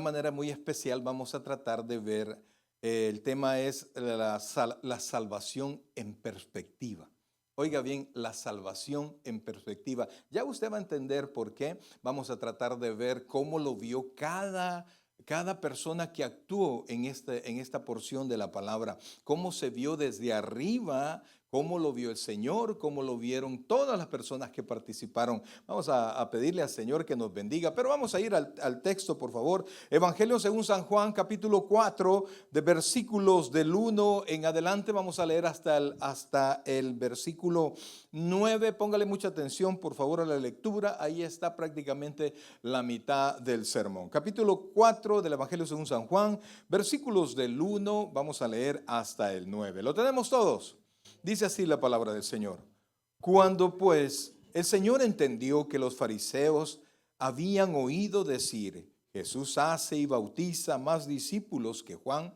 una manera muy especial vamos a tratar de ver, el tema es la salvación en perspectiva. Oiga bien, la salvación en perspectiva. Ya usted va a entender por qué. Vamos a tratar de ver cómo lo vio cada persona que actuó en esta porción de la palabra. Cómo se vio desde arriba, cómo lo vio el Señor, cómo lo vieron todas las personas que participaron. Vamos a pedirle al Señor que nos bendiga, pero vamos a ir al texto, por favor. Evangelio según San Juan, capítulo 4, de versículos del 1 en adelante. Vamos a leer hasta el versículo 9. Póngale mucha atención, por favor, a la lectura. Ahí está prácticamente la mitad del sermón. Capítulo 4 del Evangelio según San Juan, versículos del 1, vamos a leer hasta el 9. ¿Lo tenemos todos? Dice así la palabra del Señor. Cuando pues el Señor entendió que los fariseos habían oído decir, Jesús hace y bautiza más discípulos que Juan,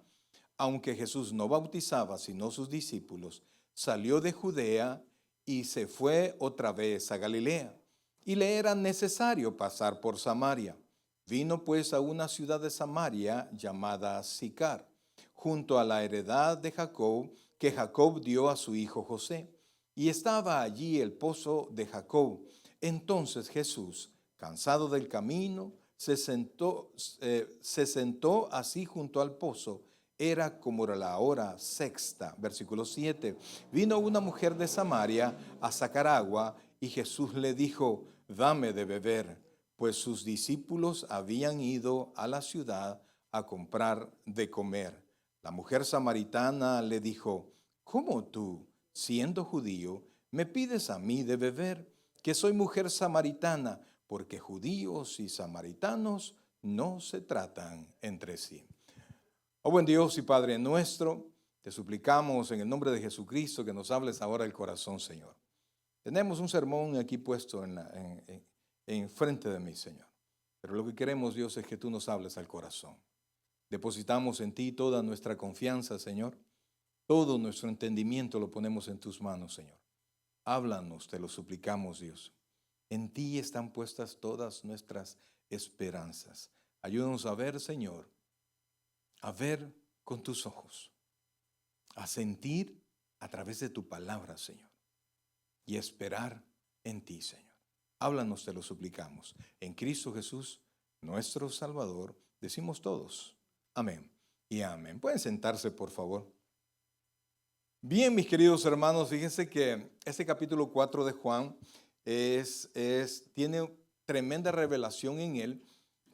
aunque Jesús no bautizaba sino sus discípulos, salió de Judea y se fue otra vez a Galilea. Y le era necesario pasar por Samaria. Vino pues a una ciudad de Samaria llamada Sicar, junto a la heredad de Jacob, que Jacob dio a su hijo José. Y estaba allí el pozo de Jacob. Entonces Jesús, cansado del camino, se sentó así junto al pozo. Era como la hora sexta. Versículo 7. Vino una mujer de Samaria a sacar agua y Jesús le dijo, dame de beber, pues sus discípulos habían ido a la ciudad a comprar de comer. La mujer samaritana le dijo, ¿cómo tú, siendo judío, me pides a mí de beber, que soy mujer samaritana? Porque judíos y samaritanos no se tratan entre sí. Oh buen Dios y Padre nuestro, te suplicamos en el nombre de Jesucristo que nos hables ahora el corazón, Señor. Tenemos un sermón aquí puesto en frente de mí, Señor. Pero lo que queremos, Dios, es que tú nos hables al corazón. Depositamos en ti toda nuestra confianza, Señor. Todo nuestro entendimiento lo ponemos en tus manos, Señor. Háblanos, te lo suplicamos, Dios. En ti están puestas todas nuestras esperanzas. Ayúdanos a ver, Señor, a ver con tus ojos, a sentir a través de tu palabra, Señor, y esperar en ti, Señor. Háblanos, te lo suplicamos. En Cristo Jesús, nuestro Salvador, decimos todos, amén y amén. Pueden sentarse, por favor. Bien, mis queridos hermanos, fíjense que este capítulo 4 de Juan tiene tremenda revelación en él,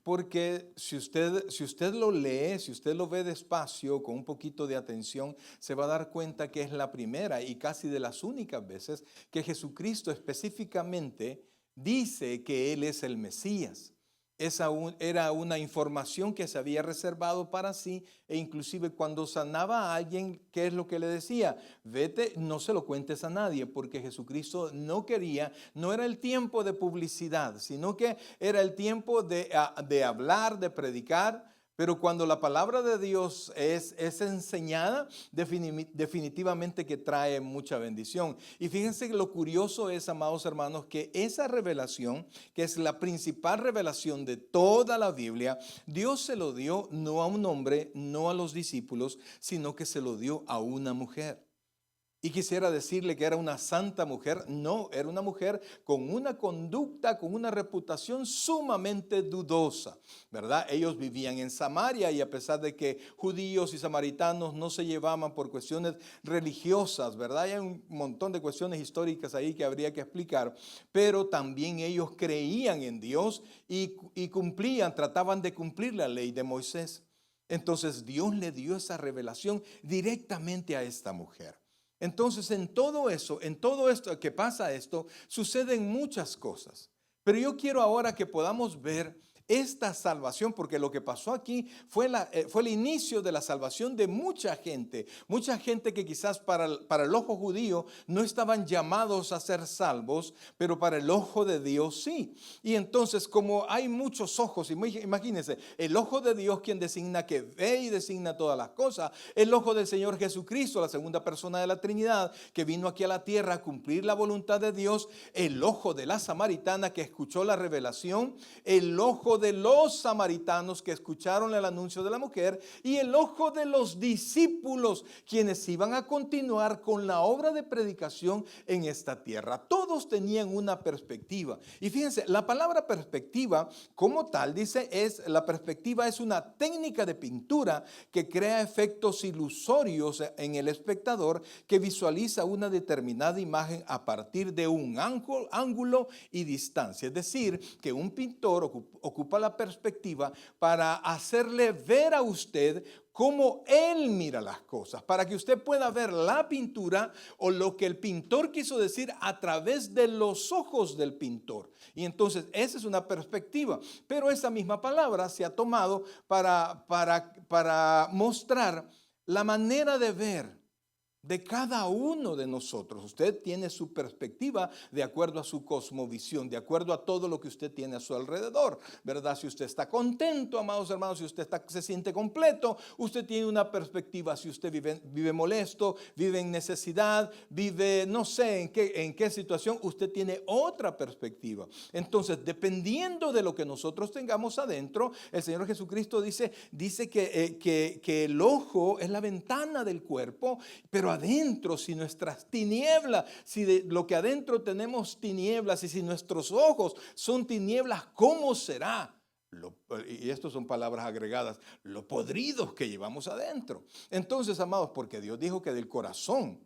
porque si usted lo lee, si usted lo ve despacio, con un poquito de atención, se va a dar cuenta que es la primera y casi de las únicas veces que Jesucristo específicamente dice que Él es el Mesías. Esa era una información que se había reservado para sí, e inclusive cuando sanaba a alguien, ¿qué es lo que le decía? Vete, no se lo cuentes a nadie, porque Jesucristo no era el tiempo de publicidad, sino que era el tiempo de hablar, de predicar. Pero cuando la palabra de Dios es enseñada, definitivamente que trae mucha bendición. Y fíjense que lo curioso es, amados hermanos, que esa revelación, que es la principal revelación de toda la Biblia, Dios se lo dio no a un hombre, no a los discípulos, sino que se lo dio a una mujer. Y quisiera decirle que era una santa mujer. No, era una mujer con una conducta, con una reputación sumamente dudosa, ¿verdad? Ellos vivían en Samaria y a pesar de que judíos y samaritanos no se llevaban por cuestiones religiosas, ¿verdad? Hay un montón de cuestiones históricas ahí que habría que explicar, pero también ellos creían en Dios y trataban de cumplir la ley de Moisés. Entonces Dios le dio esa revelación directamente a esta mujer. Entonces en todo esto que pasa suceden muchas cosas. Pero yo quiero ahora que podamos ver esta salvación, porque lo que pasó aquí fue el inicio de la salvación de mucha gente que quizás para el ojo judío no estaban llamados a ser salvos, pero para el ojo de Dios sí. Y entonces, como hay muchos ojos, imagínense, el ojo de Dios, quien designa, que ve y designa todas las cosas, el ojo del Señor Jesucristo, la segunda persona de la Trinidad, que vino aquí a la tierra a cumplir la voluntad de Dios, el ojo de la samaritana que escuchó la revelación, el ojo de los samaritanos que escucharon el anuncio de la mujer y el ojo de los discípulos, quienes iban a continuar con la obra de predicación en esta tierra. Todos tenían una perspectiva. Y fíjense, la palabra perspectiva como tal, dice, la perspectiva es una técnica de pintura que crea efectos ilusorios en el espectador, que visualiza una determinada imagen a partir de un ángulo y distancia. Es decir, que un pintor ocupa la perspectiva para hacerle ver a usted cómo él mira las cosas, para que usted pueda ver la pintura o lo que el pintor quiso decir a través de los ojos del pintor. Y entonces esa es una perspectiva, pero esa misma palabra se ha tomado para mostrar la manera de ver de cada uno de nosotros. Usted tiene su perspectiva de acuerdo a su cosmovisión, de acuerdo a todo lo que usted tiene a su alrededor, ¿verdad? Si usted está contento, amados hermanos, si usted se siente completo, usted tiene una perspectiva. Si usted vive molesto, vive en necesidad, vive no sé en qué situación, usted tiene otra perspectiva. Entonces, dependiendo de lo que nosotros tengamos adentro, el Señor Jesucristo dice que el ojo es la ventana del cuerpo, pero adentro, si nuestras tinieblas, si de lo que adentro tenemos tinieblas y si nuestros ojos son tinieblas, ¿cómo será? Y estas son palabras agregadas, lo podridos que llevamos adentro. Entonces, amados, porque Dios dijo que del corazón,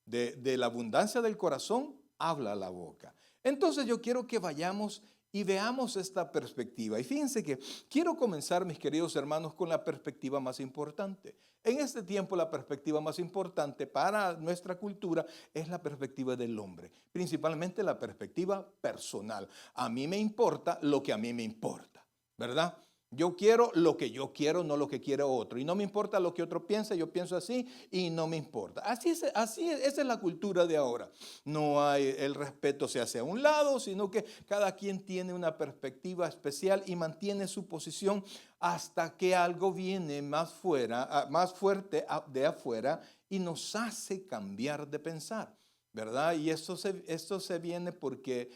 de la abundancia del corazón, habla la boca. Entonces yo quiero que vayamos y veamos esta perspectiva. Y fíjense que quiero comenzar, mis queridos hermanos, con la perspectiva más importante. En este tiempo la perspectiva más importante para nuestra cultura es la perspectiva del hombre, principalmente la perspectiva personal. A mí me importa lo que a mí me importa, ¿verdad? Yo quiero lo que yo quiero, no lo que quiere otro. Y no me importa lo que otro piensa, yo pienso así y no me importa. Esa es la cultura de ahora. No hay, el respeto se hace a un lado, sino que cada quien tiene una perspectiva especial y mantiene su posición hasta que algo viene más fuerte de afuera y nos hace cambiar de pensar, ¿verdad? Y esto se viene porque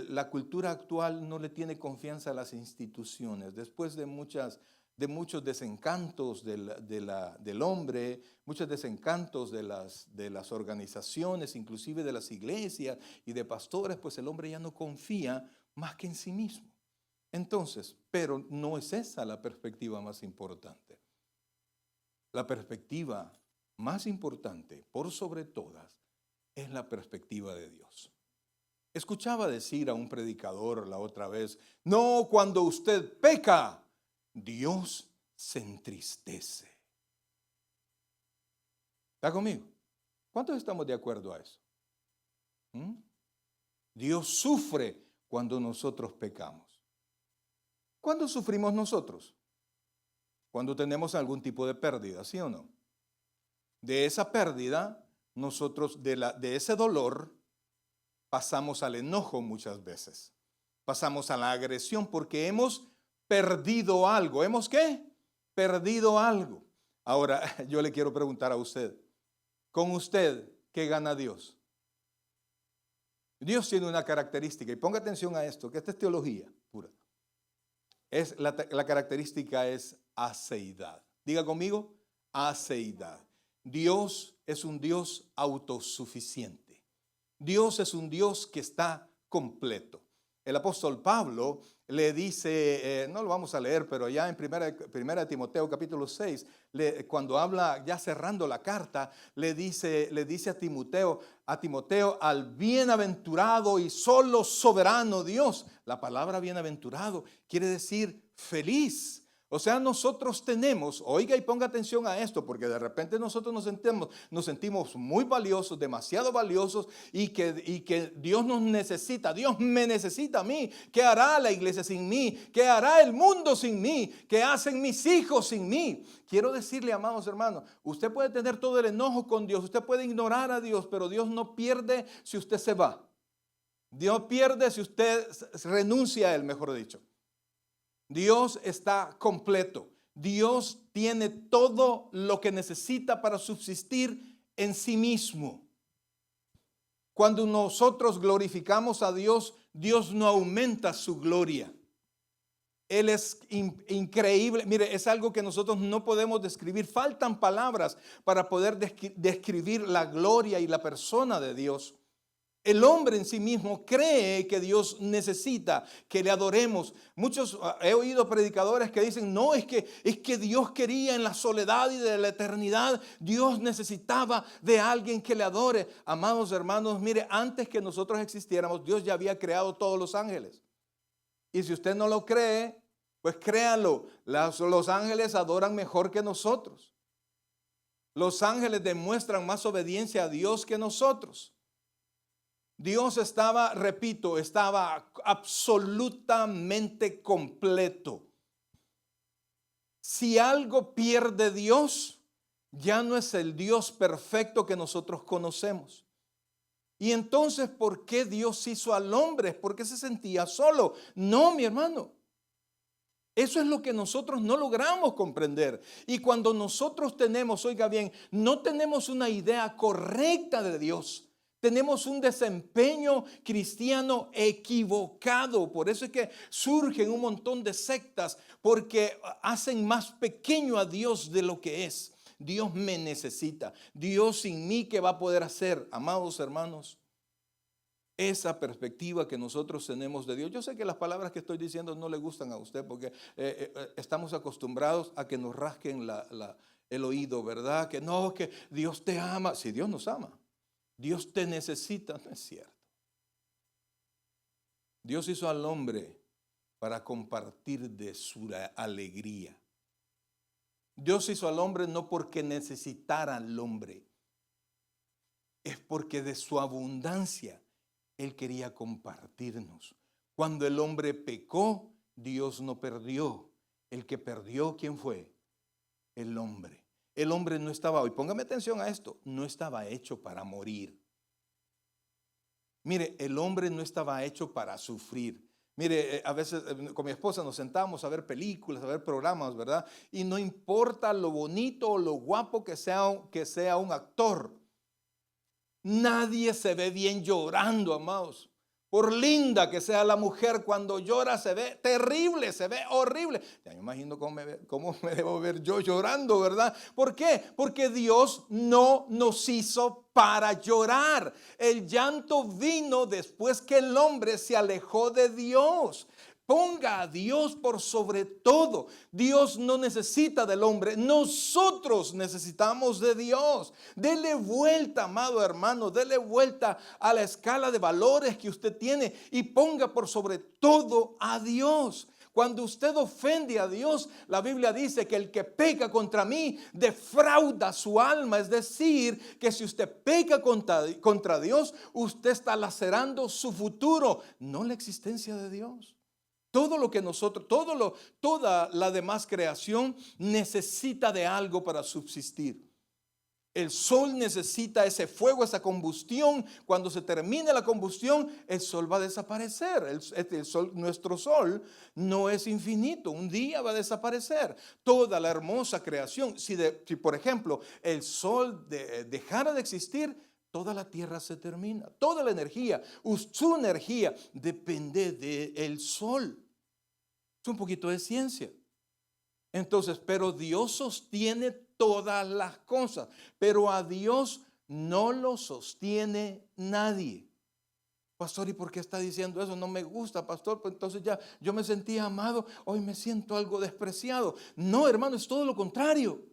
la cultura actual no le tiene confianza a las instituciones. Después de muchos desencantos del hombre, muchos desencantos de las organizaciones, inclusive de las iglesias y de pastores, pues el hombre ya no confía más que en sí mismo. Entonces, pero no es esa la perspectiva más importante. La perspectiva más importante, por sobre todas, es la perspectiva de Dios. Escuchaba decir a un predicador la otra vez, no, cuando usted peca, Dios se entristece. ¿Está conmigo? ¿Cuántos estamos de acuerdo a eso? Dios sufre cuando nosotros pecamos. ¿Cuándo sufrimos nosotros? Cuando tenemos algún tipo de pérdida, ¿sí o no? De esa pérdida, nosotros de ese dolor pasamos al enojo muchas veces. Pasamos a la agresión porque hemos perdido algo. ¿Hemos qué? Perdido algo. Ahora, yo le quiero preguntar a usted, con usted, ¿qué gana Dios? Dios tiene una característica, y ponga atención a esto, que esta es teología pura. La característica es aceidad. Diga conmigo, aceidad. Dios es un Dios autosuficiente. Dios es un Dios que está completo. El apóstol Pablo le dice, no lo vamos a leer, pero ya en primera Timoteo capítulo 6, cuando habla ya cerrando la carta, le dice a Timoteo, al bienaventurado y solo soberano Dios. La palabra bienaventurado quiere decir feliz. O sea, nosotros tenemos, oiga y ponga atención a esto, porque de repente nosotros nos sentimos muy valiosos, demasiado valiosos, y que Dios nos necesita. Dios me necesita a mí. ¿Qué hará la iglesia sin mí? ¿Qué hará el mundo sin mí? ¿Qué hacen mis hijos sin mí? Quiero decirle, amados hermanos, usted puede tener todo el enojo con Dios, usted puede ignorar a Dios, pero Dios no pierde si usted se va. Dios pierde si usted renuncia a Él, mejor dicho. Dios está completo. Dios tiene todo lo que necesita para subsistir en sí mismo. Cuando nosotros glorificamos a Dios, Dios no aumenta su gloria. Él es increíble. Mire, es algo que nosotros no podemos describir. Faltan palabras para poder describir la gloria y la persona de Dios. El hombre en sí mismo cree que Dios necesita que le adoremos. Muchos, he oído predicadores que dicen, no, es que Dios quería en la soledad y de la eternidad, Dios necesitaba de alguien que le adore. Amados hermanos, mire, antes que nosotros existiéramos, Dios ya había creado todos los ángeles. Y si usted no lo cree, pues créanlo, los ángeles adoran mejor que nosotros. Los ángeles demuestran más obediencia a Dios que nosotros. Dios estaba, repito, estaba absolutamente completo. Si algo pierde Dios, ya no es el Dios perfecto que nosotros conocemos. Y entonces, ¿por qué Dios hizo al hombre? ¿Por qué se sentía solo? No, mi hermano. Eso es lo que nosotros no logramos comprender. Y cuando nosotros tenemos, oiga bien, no tenemos una idea correcta de Dios. Tenemos un desempeño cristiano equivocado. Por eso es que surgen un montón de sectas, porque hacen más pequeño a Dios de lo que es. Dios me necesita. Dios sin mí, ¿qué va a poder hacer? Amados hermanos, esa perspectiva que nosotros tenemos de Dios. Yo sé que las palabras que estoy diciendo no le gustan a usted porque estamos acostumbrados a que nos rasquen el oído, ¿verdad? Que no, que Dios te ama. Si Dios nos ama, Dios te necesita, no es cierto. Dios hizo al hombre para compartir de su alegría. Dios hizo al hombre no porque necesitara al hombre, es porque de su abundancia Él quería compartirnos. Cuando el hombre pecó, Dios no perdió. El que perdió, ¿quién fue? El hombre. El hombre no estaba, y póngame atención a esto, no estaba hecho para morir. Mire, el hombre no estaba hecho para sufrir. Mire, a veces con mi esposa nos sentamos a ver películas, a ver programas, ¿verdad? Y no importa lo bonito o lo guapo que sea un actor. Nadie se ve bien llorando, amados. Por linda que sea la mujer, cuando llora se ve terrible, se ve horrible. Ya me imagino cómo me debo ver yo llorando, ¿verdad? ¿Por qué? Porque Dios no nos hizo para llorar. El llanto vino después que el hombre se alejó de Dios. Ponga a Dios por sobre todo. Dios no necesita del hombre. Nosotros necesitamos de Dios. Dele vuelta, amado hermano. Dele vuelta a la escala de valores que usted tiene y ponga por sobre todo a Dios. Cuando usted ofende a Dios, la Biblia dice que el que peca contra mí defrauda su alma. Es decir, que si usted peca contra Dios, usted está lacerando su futuro, no la existencia de Dios. Todo lo que nosotros, toda la demás creación necesita de algo para subsistir. El sol necesita ese fuego, esa combustión. Cuando se termine la combustión, el sol va a desaparecer. Nuestro sol no es infinito. Un día va a desaparecer. Toda la hermosa creación, si por ejemplo el sol dejara de existir, toda la tierra se termina. Toda la energía, su energía depende del sol. Es un poquito de ciencia. Entonces, pero Dios sostiene todas las cosas, pero a Dios no lo sostiene nadie. Pastor, ¿y por qué está diciendo eso? No me gusta, pastor. Pues entonces ya yo me sentía amado, hoy me siento algo despreciado. No, hermano, es todo lo contrario.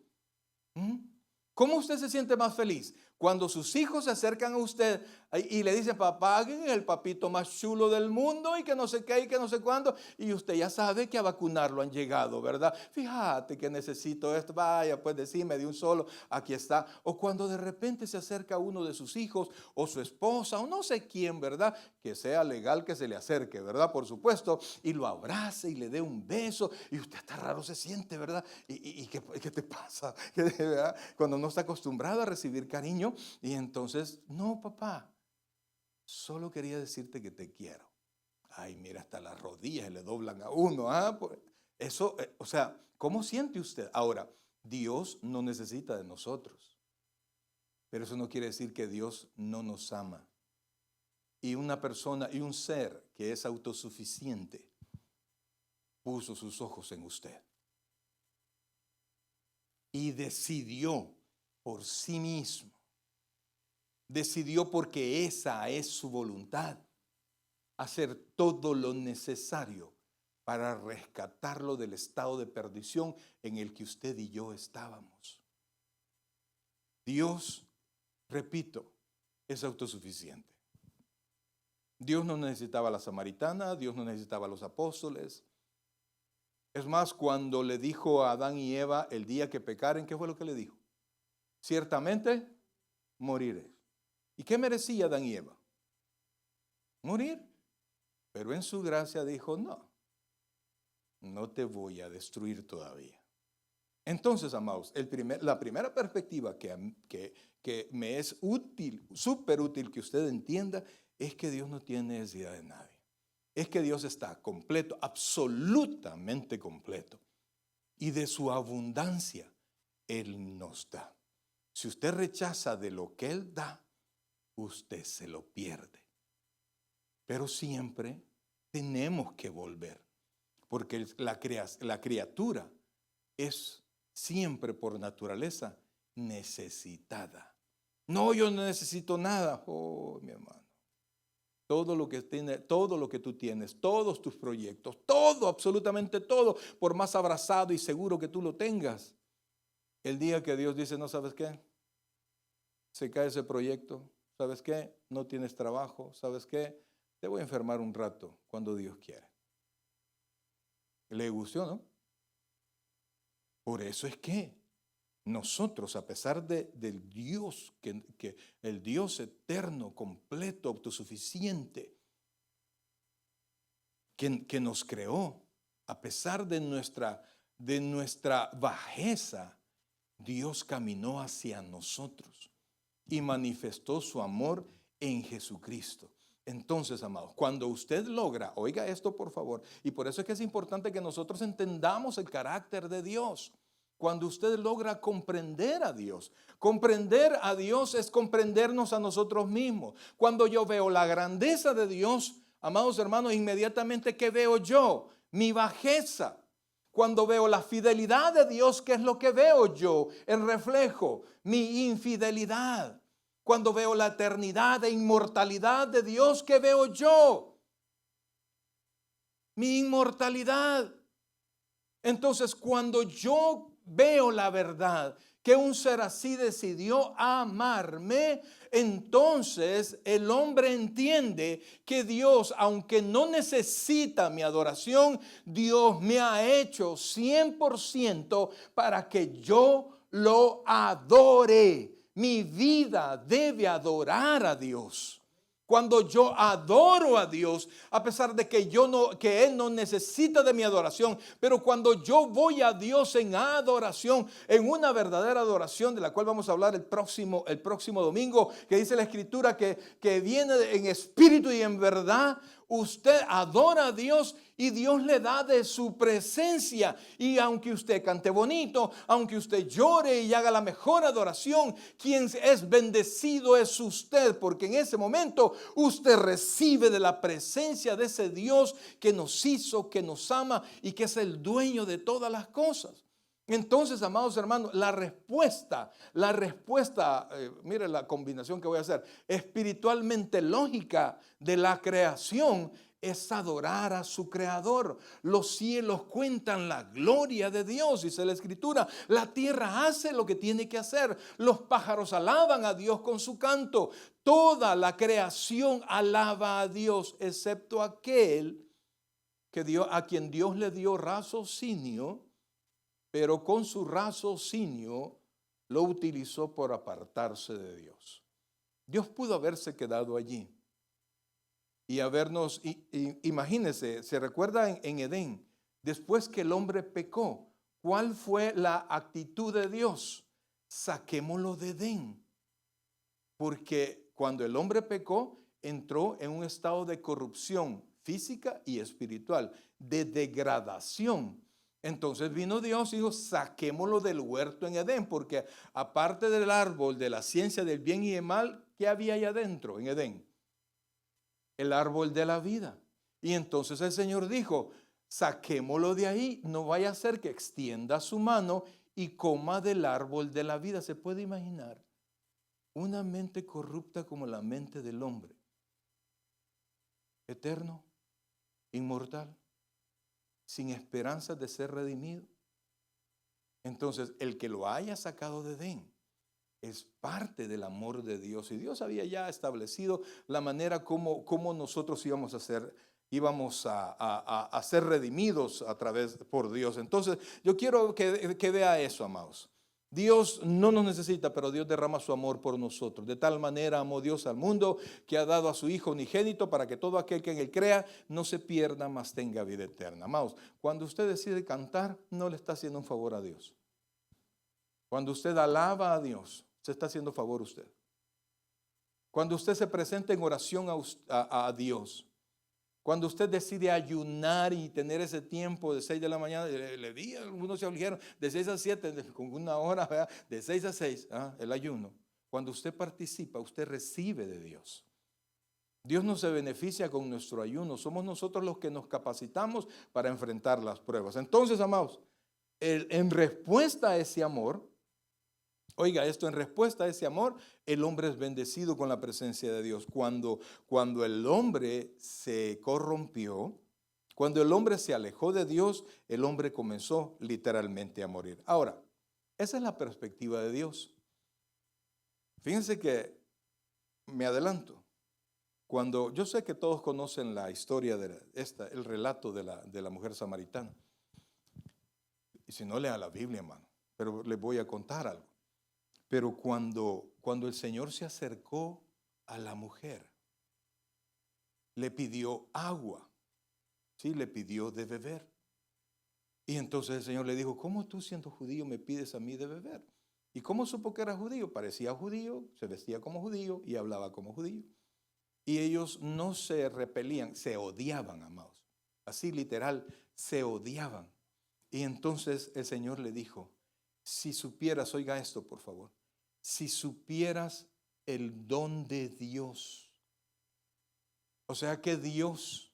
¿Cómo usted se siente más feliz? Cuando sus hijos se acercan a usted y le dicen, papá, que es el papito más chulo del mundo y que no sé qué y que no sé cuándo, y usted ya sabe que a vacunarlo han llegado, ¿verdad? Fíjate que necesito esto, vaya, pues decime de un solo, aquí está. O cuando de repente se acerca uno de sus hijos o su esposa o no sé quién, ¿verdad? Que sea legal que se le acerque, ¿verdad? Por supuesto, y lo abrace y le dé un beso y usted hasta raro se siente, ¿verdad? ¿Y qué te pasa? ¿Verdad? Cuando no está acostumbrado a recibir cariño y entonces, no, papá. Solo quería decirte que te quiero. Ay, mira, hasta las rodillas le doblan a uno. Pues eso, o sea, ¿cómo siente usted? Ahora, Dios no necesita de nosotros. Pero eso no quiere decir que Dios no nos ama. Y una persona y un ser que es autosuficiente puso sus ojos en usted y decidió por sí mismo, decidió porque esa es su voluntad, hacer todo lo necesario para rescatarlo del estado de perdición en el que usted y yo estábamos. Dios, repito, es autosuficiente. Dios no necesitaba a la samaritana, Dios no necesitaba a los apóstoles. Es más, cuando le dijo a Adán y Eva el día que pecaren, ¿qué fue lo que le dijo? Ciertamente moriré. ¿Y qué merecía Adán y Eva? Morir. Pero en su gracia dijo, no te voy a destruir todavía. Entonces, amados, la primera perspectiva que me es útil, súper útil que usted entienda, es que Dios no tiene necesidad de nadie. Es que Dios está completo, absolutamente completo. Y de su abundancia, Él nos da. Si usted rechaza de lo que Él da, usted se lo pierde. Pero siempre tenemos que volver, porque la criatura es siempre por naturaleza necesitada. No, yo no necesito nada. Oh, mi hermano. Todo lo que tú tienes, todos tus proyectos, todo, absolutamente todo, por más abrazado y seguro que tú lo tengas, el día que Dios dice, no, ¿sabes qué? Se cae ese proyecto, ¿sabes qué? No tienes trabajo, ¿sabes qué? Te voy a enfermar un rato cuando Dios quiere. ¿Le gustó, no? Por eso es que nosotros, a pesar del Dios, que el Dios eterno, completo, autosuficiente, que nos creó, a pesar de nuestra bajeza, Dios caminó hacia nosotros y manifestó su amor en Jesucristo. Entonces, amados, cuando usted logra, oiga esto por favor, y por eso es que es importante que nosotros entendamos el carácter de Dios. Cuando usted logra comprender a Dios es comprendernos a nosotros mismos. Cuando yo veo la grandeza de Dios, amados hermanos, inmediatamente ¿qué veo yo? Mi bajeza. Cuando veo la fidelidad de Dios, ¿qué es lo que veo yo? El reflejo, mi infidelidad. Cuando veo la eternidad e inmortalidad de Dios, ¿qué veo yo? Mi inmortalidad. Entonces, cuando yo veo la verdad, que un ser así decidió amarme, entonces el hombre entiende que Dios, aunque no necesita mi adoración, Dios me ha hecho 100% para que yo lo adore. Mi vida debe adorar a Dios. Cuando yo adoro a Dios, a pesar de que Él no necesita de mi adoración, pero cuando yo voy a Dios en adoración, en una verdadera adoración, de la cual vamos a hablar el próximo domingo, que dice la Escritura que viene en espíritu y en verdad, usted adora a Dios y Dios le da de su presencia. Y aunque usted cante bonito, aunque usted llore y haga la mejor adoración, quien es bendecido es usted, porque en ese momento usted recibe de la presencia de ese Dios que nos hizo, que nos ama y que es el dueño de todas las cosas. Entonces, amados hermanos, la respuesta, mire la combinación que voy a hacer, espiritualmente lógica de la creación es adorar a su creador. Los cielos cuentan la gloria de Dios, dice la Escritura. La tierra hace lo que tiene que hacer. Los pájaros alaban a Dios con su canto. Toda la creación alaba a Dios, excepto aquel a quien Dios le dio raciocinio, pero con su raciocinio lo utilizó por apartarse de Dios. Dios pudo haberse quedado allí y habernos, imagínense, se recuerda en Edén, después que el hombre pecó, ¿cuál fue la actitud de Dios? Saquémoslo de Edén, porque cuando el hombre pecó, entró en un estado de corrupción física y espiritual, de degradación. Entonces vino Dios y dijo, saquémoslo del huerto en Edén, porque aparte del árbol de la ciencia del bien y del mal, ¿qué había ahí adentro en Edén? El árbol de la vida. Y entonces el Señor dijo, Saquémoslo de ahí, no vaya a ser que extienda su mano y coma del árbol de la vida. ¿Se puede imaginar una mente corrupta como la mente del hombre? Eterno, inmortal, sin esperanza de ser redimido. Entonces, el que lo haya sacado de Edén es parte del amor de Dios. Y Dios había ya establecido la manera como nosotros íbamos a ser redimidos a través por Dios. Entonces, yo quiero que vea eso, amados. Dios no nos necesita, pero Dios derrama su amor por nosotros. De tal manera amó Dios al mundo que ha dado a su Hijo unigénito para que todo aquel que en él crea no se pierda, mas tenga vida eterna. Amados, cuando usted decide cantar, no le está haciendo un favor a Dios. Cuando usted alaba a Dios, se está haciendo favor a usted. Cuando usted se presenta en oración a Dios, cuando usted decide ayunar y tener ese tiempo de 6 de la mañana, le vi, algunos se afligieron, de 6 a 7, con una hora, ¿verdad? De 6 a 6, el ayuno. Cuando usted participa, usted recibe de Dios. Dios no se beneficia con nuestro ayuno, somos nosotros los que nos capacitamos para enfrentar las pruebas. Entonces, amados, en respuesta a ese amor, oiga esto, en respuesta a ese amor, el hombre es bendecido con la presencia de Dios. Cuando el hombre se corrompió, cuando el hombre se alejó de Dios, el hombre comenzó literalmente a morir. Ahora, esa es la perspectiva de Dios. Fíjense que me adelanto. Cuando yo sé que todos conocen la historia el relato de la mujer samaritana. Y si no, lea la Biblia, hermano. Pero les voy a contar algo. Pero cuando el Señor se acercó a la mujer, le pidió agua, ¿sí? Le pidió de beber. Y entonces el Señor le dijo, ¿cómo tú siendo judío me pides a mí de beber? ¿Y cómo supo que era judío? Parecía judío, se vestía como judío y hablaba como judío. Y ellos no se repelían, se odiaban, amados. Así literal, se odiaban. Y entonces el Señor le dijo, si supieras, oiga esto por favor, si supieras el don de Dios. O sea que Dios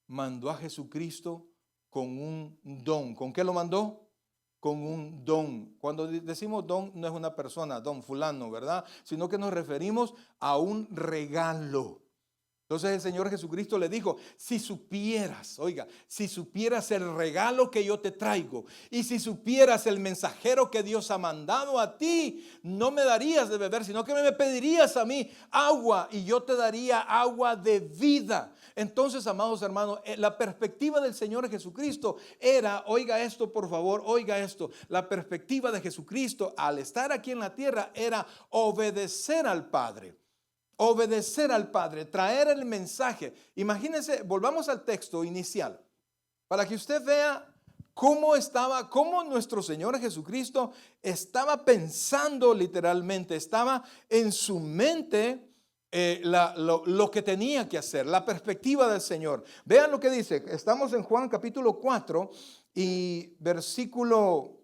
mandó a Jesucristo con un don. ¿Con qué lo mandó? Con un don. Cuando decimos don, no es una persona, don fulano, ¿verdad? Sino que nos referimos a un regalo. Entonces el Señor Jesucristo le dijo, si supieras, oiga, si supieras el regalo que yo te traigo y si supieras el mensajero que Dios ha mandado a ti, no me darías de beber, sino que me pedirías a mí agua y yo te daría agua de vida. Entonces, amados hermanos, la perspectiva del Señor Jesucristo era, oiga esto por favor, oiga esto, la perspectiva de Jesucristo al estar aquí en la tierra era obedecer al Padre. Obedecer al Padre, traer el mensaje. Imagínense, volvamos al texto inicial, para que usted vea cómo nuestro Señor Jesucristo estaba pensando literalmente, estaba en su mente lo que tenía que hacer, la perspectiva del Señor. Vean lo que dice, estamos en Juan capítulo 4 y versículo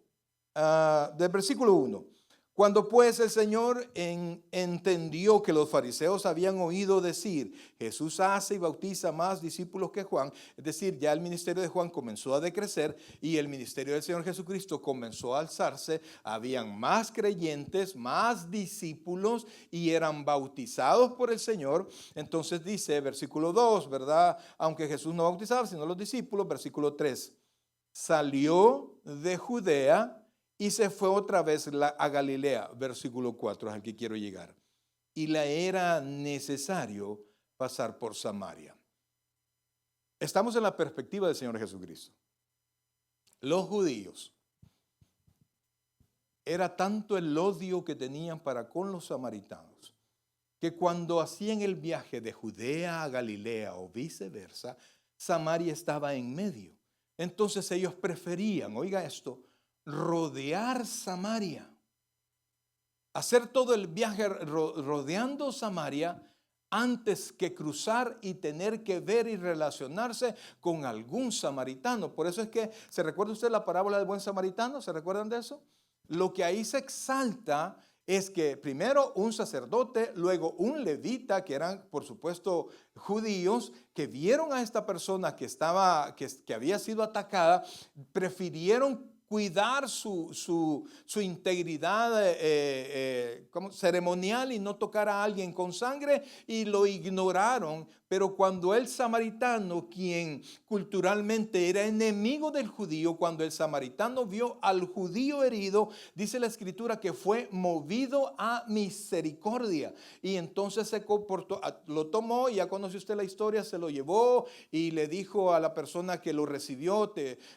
1. Cuando pues el Señor entendió que los fariseos habían oído decir, Jesús hace y bautiza más discípulos que Juan, es decir, ya el ministerio de Juan comenzó a decrecer y el ministerio del Señor Jesucristo comenzó a alzarse, habían más creyentes, más discípulos y eran bautizados por el Señor. Entonces dice, versículo 2, ¿verdad? Aunque Jesús no bautizaba, sino los discípulos, versículo 3, salió de Judea y se fue otra vez a Galilea, versículo 4, es al que quiero llegar. Y le era necesario pasar por Samaria. Estamos en la perspectiva del Señor Jesucristo. Los judíos, era tanto el odio que tenían para con los samaritanos, que cuando hacían el viaje de Judea a Galilea o viceversa, Samaria estaba en medio. Entonces ellos preferían, oiga esto, rodear Samaria, hacer todo el viaje rodeando Samaria antes que cruzar y tener que ver y relacionarse con algún samaritano. Por eso es que, ¿se recuerda usted la parábola del buen samaritano? ¿Se recuerdan de eso? Lo que ahí se exalta es que primero un sacerdote, luego un levita, que eran por supuesto judíos, que vieron a esta persona que había sido atacada, prefirieron cuidar su integridad ceremonial y no tocar a alguien con sangre, y lo ignoraron. Pero cuando el samaritano, quien culturalmente era enemigo del judío, cuando el samaritano vio al judío herido, dice la escritura que fue movido a misericordia. Y entonces se comportó, lo tomó, ya conoce usted la historia, se lo llevó y le dijo a la persona que lo recibió: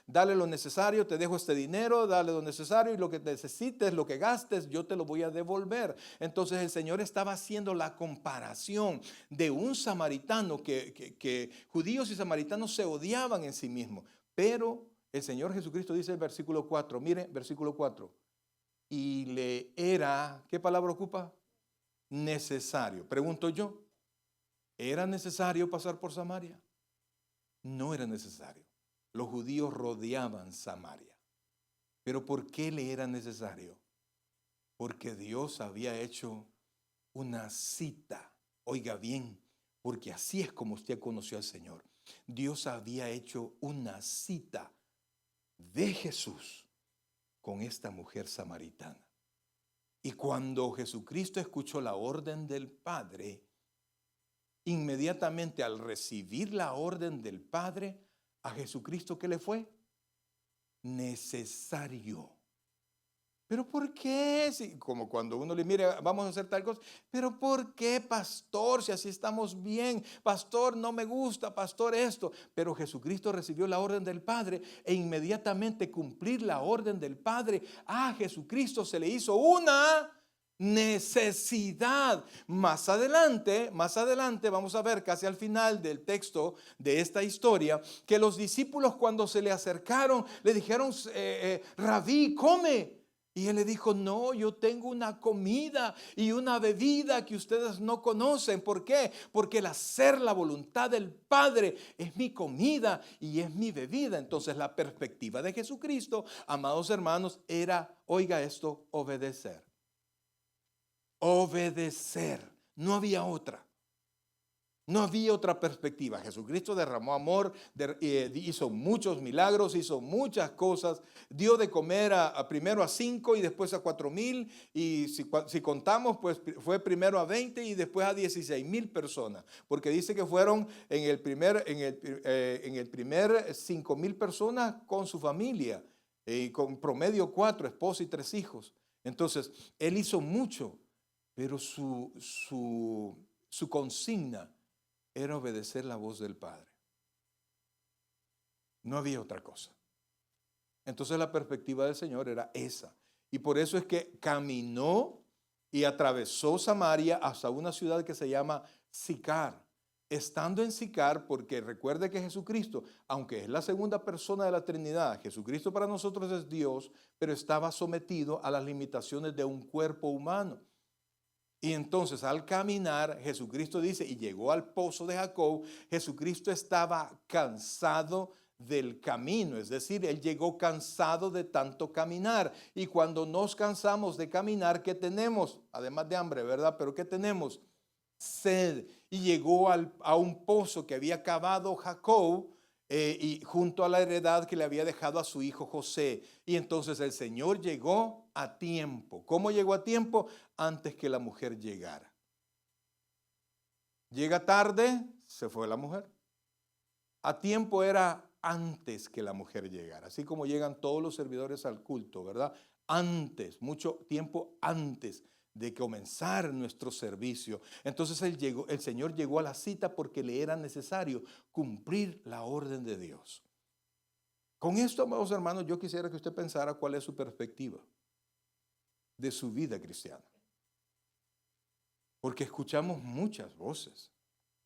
dale lo necesario, te dejo este dinero, dale lo necesario, y lo que necesites, lo que gastes, yo te lo voy a devolver. Entonces el Señor estaba haciendo la comparación de un samaritano, que judíos y samaritanos se odiaban en sí mismos, pero el Señor Jesucristo dice el versículo 4, mire, versículo 4, y le era, ¿qué palabra ocupa? Necesario. Pregunto yo, ¿era necesario pasar por Samaria? No era necesario. Los judíos rodeaban Samaria. ¿Pero por qué le era necesario? Porque Dios había hecho una cita. Oiga bien, porque así es como usted conoció al Señor. Dios había hecho una cita de Jesús con esta mujer samaritana. Y cuando Jesucristo escuchó la orden del Padre, inmediatamente al recibir la orden del Padre, a Jesucristo, ¿qué le fue? Necesario. ¿Pero por qué? Si, como cuando uno le mira, vamos a hacer tal cosa. ¿Pero por qué, pastor? Si así estamos bien. Pastor, no me gusta, pastor, esto. Pero Jesucristo recibió la orden del Padre, e inmediatamente cumplir la orden del Padre, a Jesucristo se le hizo una necesidad. Más adelante vamos a ver, casi al final del texto de esta historia, que los discípulos, cuando se le acercaron, le dijeron: Rabí, come. Y él le dijo: no, yo tengo una comida y una bebida que ustedes no conocen. ¿Por qué? Porque el hacer la voluntad del Padre es mi comida y es mi bebida. Entonces la perspectiva de Jesucristo, amados hermanos, era, oiga esto, obedecer. Obedecer. No había otra. No había otra perspectiva. Jesucristo derramó amor, hizo muchos milagros, hizo muchas cosas, dio de comer primero a 5 y después a 4,000, y si contamos, pues fue primero a 20 y después a 16,000 personas, porque dice que fueron en el primer 5,000 personas con su familia, con promedio 4, esposa y 3 hijos. Entonces, él hizo mucho, pero su consigna era obedecer la voz del Padre. No había otra cosa. Entonces la perspectiva del Señor era esa. Y por eso es que caminó y atravesó Samaria hasta una ciudad que se llama Sicar. Estando en Sicar, porque recuerde que Jesucristo, aunque es la segunda persona de la Trinidad, Jesucristo para nosotros es Dios, pero estaba sometido a las limitaciones de un cuerpo humano. Y entonces al caminar, Jesucristo dice, y llegó al pozo de Jacob. Jesucristo estaba cansado del camino, es decir, él llegó cansado de tanto caminar. Y cuando nos cansamos de caminar, ¿qué tenemos? Además de hambre, ¿verdad? Pero ¿qué tenemos? Sed. Y llegó a un pozo que había cavado Jacob, y junto a la heredad que le había dejado a su hijo José. Y entonces el Señor llegó a tiempo. ¿Cómo llegó a tiempo? Antes que la mujer llegara. Llega tarde, se fue la mujer. A tiempo era antes que la mujer llegara. Así como llegan todos los servidores al culto, ¿verdad? Antes, mucho tiempo antes de comenzar nuestro servicio. Entonces el Señor llegó a la cita porque le era necesario cumplir la orden de Dios. Con esto, amados hermanos, yo quisiera que usted pensara cuál es su perspectiva de su vida cristiana. Porque escuchamos muchas voces,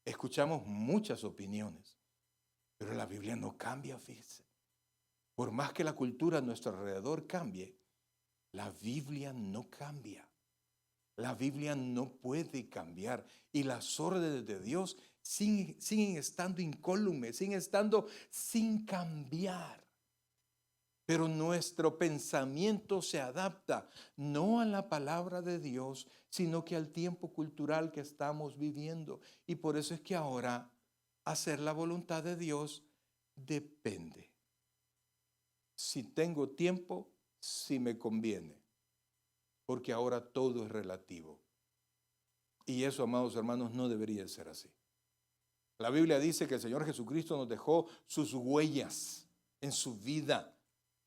escuchamos muchas opiniones, pero la Biblia no cambia, fíjese. Por más que la cultura a nuestro alrededor cambie, la Biblia no cambia. La Biblia no puede cambiar, y las órdenes de Dios siguen estando incólumes, siguen estando sin cambiar. Pero nuestro pensamiento se adapta no a la palabra de Dios, sino que al tiempo cultural que estamos viviendo. Y por eso es que ahora hacer la voluntad de Dios depende. Si tengo tiempo, si me conviene. Porque ahora todo es relativo. Y eso, amados hermanos, no debería ser así. La Biblia dice que el Señor Jesucristo nos dejó sus huellas en su vida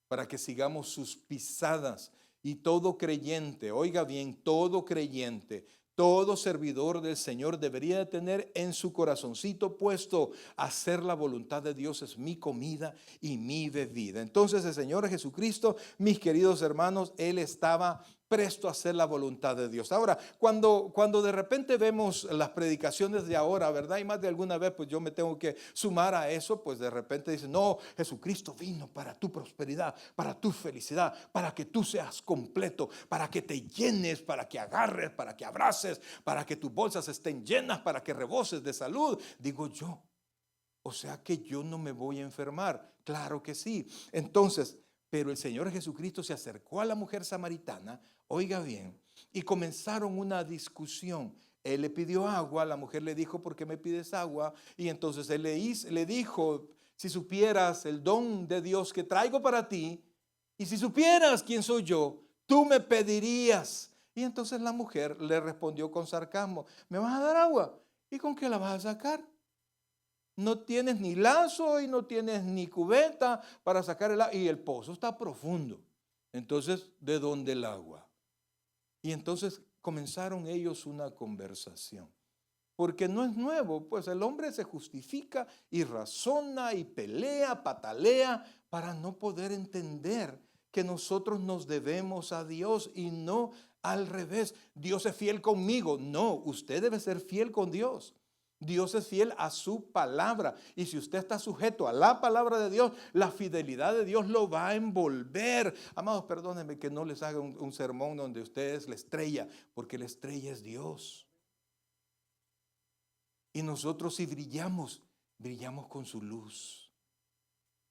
para que sigamos sus pisadas. Y todo creyente, oiga bien, todo creyente, todo servidor del Señor debería de tener en su corazoncito puesto: hacer la voluntad de Dios es mi comida y mi bebida. Entonces el Señor Jesucristo, mis queridos hermanos, Él estaba presto a hacer la voluntad de Dios. Ahora, cuando de repente vemos las predicaciones de ahora, ¿verdad? Y más de alguna vez, pues yo me tengo que sumar a eso, pues de repente dicen: no, Jesucristo vino para tu prosperidad, para tu felicidad, para que tú seas completo, para que te llenes, para que agarres, para que abraces, para que tus bolsas estén llenas, para que reboses de salud. Digo yo, o sea que yo no me voy a enfermar. Claro que sí. Entonces, pero el Señor Jesucristo se acercó a la mujer samaritana, oiga bien, y comenzaron una discusión. Él le pidió agua, la mujer le dijo: ¿por qué me pides agua? Y entonces él le dijo: si supieras el don de Dios que traigo para ti, y si supieras quién soy yo, tú me pedirías. Y entonces la mujer le respondió con sarcasmo: ¿me vas a dar agua? ¿Y con qué la vas a sacar? No tienes ni lazo y no tienes ni cubeta para sacar el agua. Y el pozo está profundo. Entonces, ¿de dónde el agua? Y entonces comenzaron ellos una conversación. Porque no es nuevo, pues el hombre se justifica y razona y pelea, patalea, para no poder entender que nosotros nos debemos a Dios y no al revés. Dios es fiel conmigo. No, usted debe ser fiel con Dios. Dios es fiel a su palabra, y si usted está sujeto a la palabra de Dios, la fidelidad de Dios lo va a envolver. Amados, perdónenme que no les haga un sermón donde usted es la estrella, porque la estrella es Dios. Y nosotros, si brillamos, brillamos con su luz.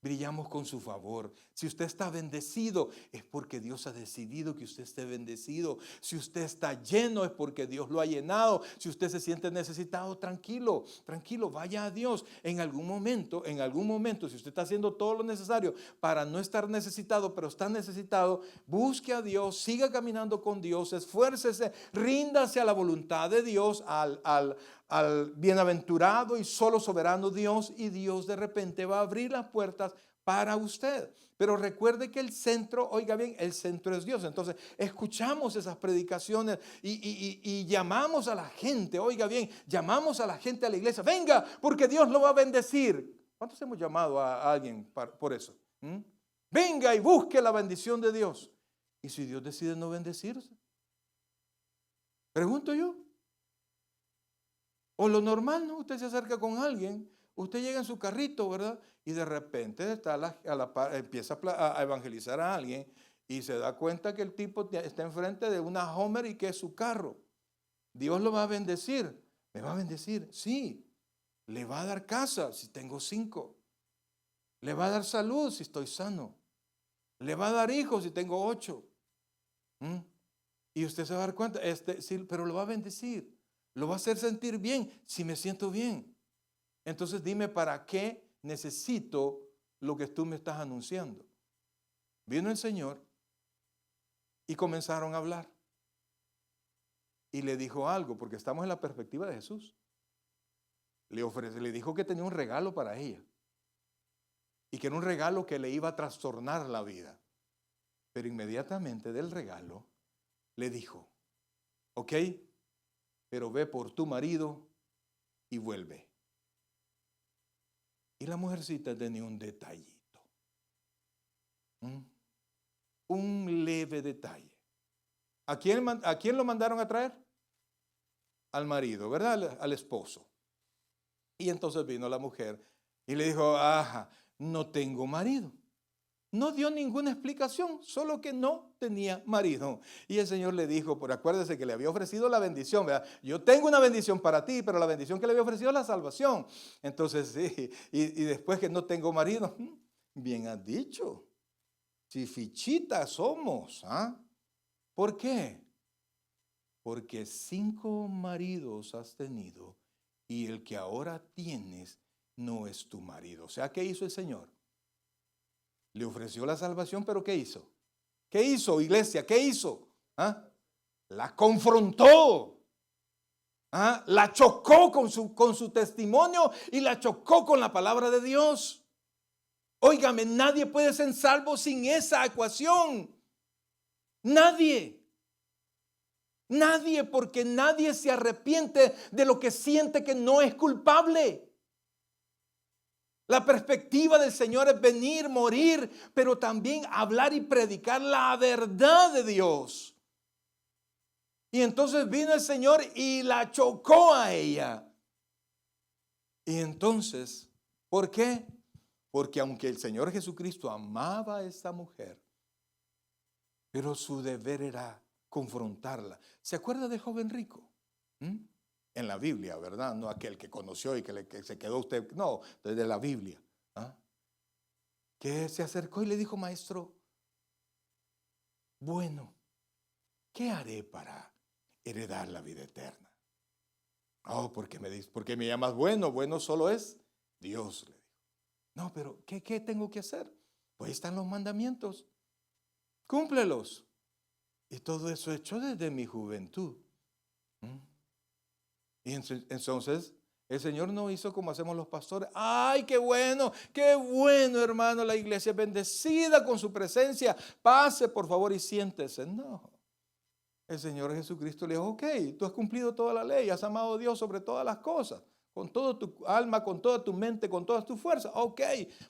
Brillamos con su favor. Si usted está bendecido, es porque Dios ha decidido que usted esté bendecido. Si usted está lleno, es porque Dios lo ha llenado. Si usted se siente necesitado, tranquilo, tranquilo, vaya a Dios. En algún momento, si usted está haciendo todo lo necesario para no estar necesitado, pero está necesitado, busque a Dios, siga caminando con Dios, esfuércese, ríndase a la voluntad de Dios, al bienaventurado y solo soberano Dios, y Dios de repente va a abrir las puertas para usted. Pero recuerde que el centro, oiga bien, el centro es Dios. Entonces escuchamos esas predicaciones y llamamos a la gente, oiga bien, llamamos a la gente a la iglesia: venga, porque Dios lo va a bendecir. ¿Cuántos hemos llamado a alguien por eso? Venga y busque la bendición de Dios. ¿Y si Dios decide no bendecirse? Pregunto yo. O lo normal, ¿no? Usted se acerca con alguien, usted llega en su carrito, ¿verdad? Y de repente empieza a evangelizar a alguien y se da cuenta que el tipo está enfrente de una Homer y que es su carro. Dios lo va a bendecir. ¿Me va a bendecir? Sí. Le va a dar casa si tengo 5. Le va a dar salud si estoy sano. Le va a dar hijos si tengo 8. Y usted se va a dar cuenta, sí, pero lo va a bendecir. Lo va a hacer sentir bien si me siento bien. Entonces dime, ¿para qué necesito lo que tú me estás anunciando? Vino el Señor y comenzaron a hablar. Y le dijo algo, porque estamos en la perspectiva de Jesús. Le dijo que tenía un regalo para ella. Y que era un regalo que le iba a trastornar la vida. Pero inmediatamente del regalo le dijo: ok, pero ve por tu marido y vuelve. Y la mujercita tenía un detallito. Un leve detalle. ¿A quién lo mandaron a traer? Al marido, ¿verdad? Al esposo. Y entonces vino la mujer y le dijo: ajá, no tengo marido. No dio ninguna explicación, solo que no tenía marido. Y el Señor le dijo, por acuérdese que le había ofrecido la bendición, ¿verdad? Yo tengo una bendición para ti, pero la bendición que le había ofrecido es la salvación. Entonces, sí, y después que no tengo marido, bien has dicho. Si fichitas somos, ¿ah? ¿Por qué? Porque 5 maridos has tenido y el que ahora tienes no es tu marido. O sea, ¿qué hizo el Señor? Le ofreció la salvación, pero ¿qué hizo? ¿Qué hizo, iglesia? ¿Qué hizo? ¿Ah? La confrontó. ¿Ah? La chocó con su testimonio y la chocó con la palabra de Dios. Óigame, nadie puede ser salvo sin esa ecuación. Nadie. Nadie, porque nadie se arrepiente de lo que siente que no es culpable. La perspectiva del Señor es venir, morir, pero también hablar y predicar la verdad de Dios. Y entonces vino el Señor y la chocó a ella. Y entonces, ¿por qué? Porque aunque el Señor Jesucristo amaba a esta mujer, pero su deber era confrontarla. ¿Se acuerda del joven rico? En la Biblia, ¿verdad? No aquel que conoció y que se quedó usted. No, desde la Biblia. ¿Ah? Que se acercó y le dijo, maestro, bueno, ¿qué haré para heredar la vida eterna? Oh, porque me llamas bueno? Bueno solo es Dios, le dijo. No, pero ¿qué tengo que hacer? Pues ahí están los mandamientos. Cúmplelos. Y todo eso hecho desde mi juventud. Y entonces el Señor no hizo como hacemos los pastores. ¡Ay, qué bueno, hermano! La iglesia es bendecida con su presencia. Pase, por favor, y siéntese. No. El Señor Jesucristo le dijo, ok, tú has cumplido toda la ley, has amado a Dios sobre todas las cosas, con toda tu alma, con toda tu mente, con todas tus fuerzas. Ok,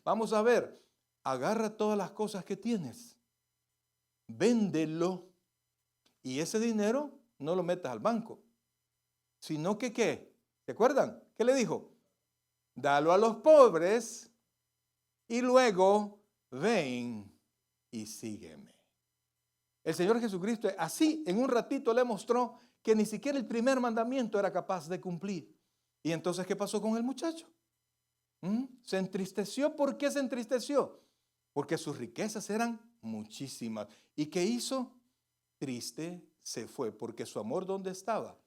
vamos a ver. Agarra todas las cosas que tienes. Véndelo. Y ese dinero no lo metas al banco. Sino que, ¿qué? ¿Se acuerdan? ¿Qué le dijo? Dalo a los pobres y luego ven y sígueme. El Señor Jesucristo así en un ratito le mostró que ni siquiera el primer mandamiento era capaz de cumplir. Y entonces, ¿qué pasó con el muchacho? Se entristeció. ¿Por qué se entristeció? Porque sus riquezas eran muchísimas. ¿Y qué hizo? Triste se fue, porque su amor, ¿dónde estaba?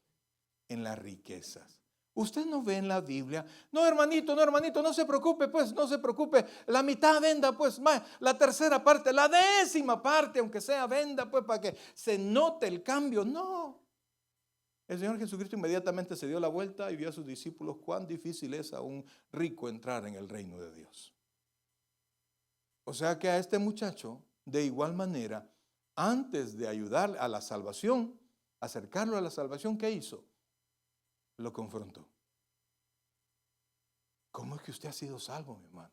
En las riquezas. Usted no ve en la Biblia, no hermanito, no se preocupe, pues no se preocupe, la mitad venda, pues la tercera parte, la 10ª parte, aunque sea venda, pues para que se note el cambio. No. El Señor Jesucristo inmediatamente se dio la vuelta y vio a sus discípulos cuán difícil es a un rico entrar en el reino de Dios. O sea que a este muchacho, de igual manera, antes de ayudar a la salvación, acercarlo a la salvación, ¿qué hizo? Lo confrontó. ¿Cómo es que usted ha sido salvo, mi hermano?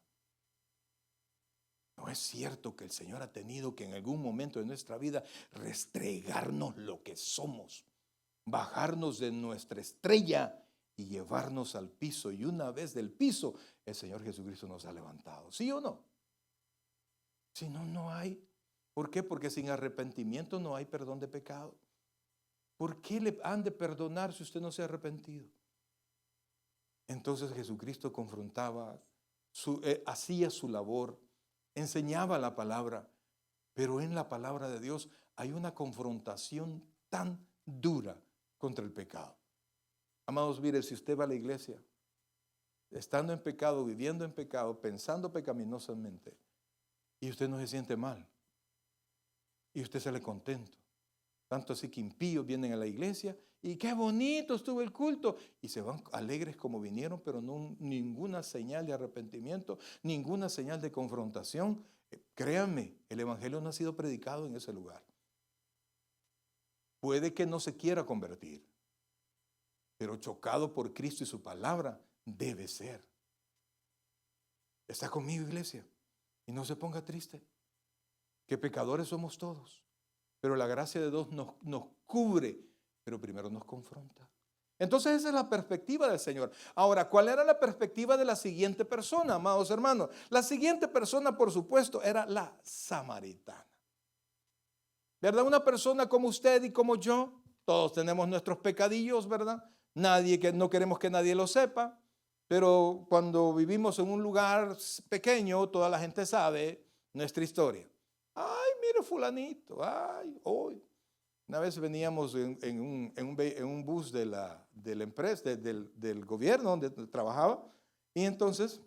¿No es cierto que el Señor ha tenido que en algún momento de nuestra vida restregarnos lo que somos, bajarnos de nuestra estrella y llevarnos al piso? Y una vez del piso, el Señor Jesucristo nos ha levantado. ¿Sí o no? Si no, no hay. ¿Por qué? Porque sin arrepentimiento no hay perdón de pecado. ¿Por qué le han de perdonar si usted no se ha arrepentido? Entonces Jesucristo confrontaba, hacía su labor, enseñaba la palabra, pero en la palabra de Dios hay una confrontación tan dura contra el pecado. Amados, mire, si usted va a la iglesia, estando en pecado, viviendo en pecado, pensando pecaminosamente, y usted no se siente mal, y usted sale contento, tanto así que impíos vienen a la iglesia y qué bonito estuvo el culto y se van alegres como vinieron, pero no ninguna señal de arrepentimiento, ninguna señal de confrontación. Créanme, el evangelio no ha sido predicado en ese lugar. Puede que no se quiera convertir, pero chocado por Cristo y su palabra debe ser. ¿Está conmigo, iglesia? Y no se ponga triste, que pecadores somos todos. Pero la gracia de Dios nos cubre, pero primero nos confronta. Entonces esa es la perspectiva del Señor. Ahora, ¿cuál era la perspectiva de la siguiente persona, amados hermanos? La siguiente persona, por supuesto, era la samaritana. ¿Verdad? Una persona como usted y como yo, todos tenemos nuestros pecadillos, ¿verdad? No queremos que nadie lo sepa, pero cuando vivimos en un lugar pequeño, toda la gente sabe nuestra historia. Ay, mire fulanito, ay, hoy. Una vez veníamos en un bus de la empresa, del gobierno donde trabajaba, y entonces,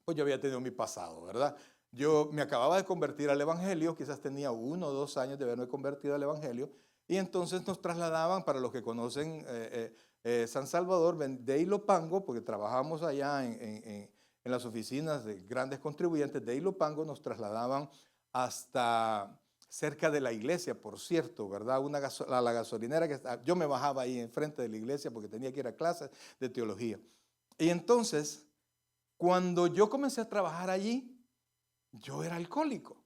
pues yo había tenido mi pasado, ¿verdad? Yo me acababa de convertir al Evangelio, quizás tenía 1 o 2 años de haberme convertido al Evangelio, y entonces nos trasladaban, para los que conocen San Salvador, de Ilopango, porque trabajamos allá en las oficinas de grandes contribuyentes de Ilopango, nos trasladaban hasta cerca de la iglesia, por cierto, ¿verdad? A la gasolinera que está, yo me bajaba ahí enfrente de la iglesia porque tenía que ir a clases de teología. Y entonces, cuando yo comencé a trabajar allí, yo era alcohólico.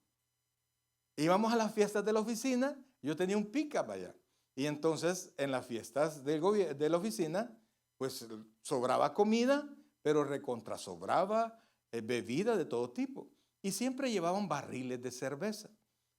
Íbamos a las fiestas de la oficina, yo tenía un pick-up allá. Y entonces, en las fiestas de la oficina, pues sobraba comida, pero recontrasobraba bebida de todo tipo. Y siempre llevaban barriles de cerveza.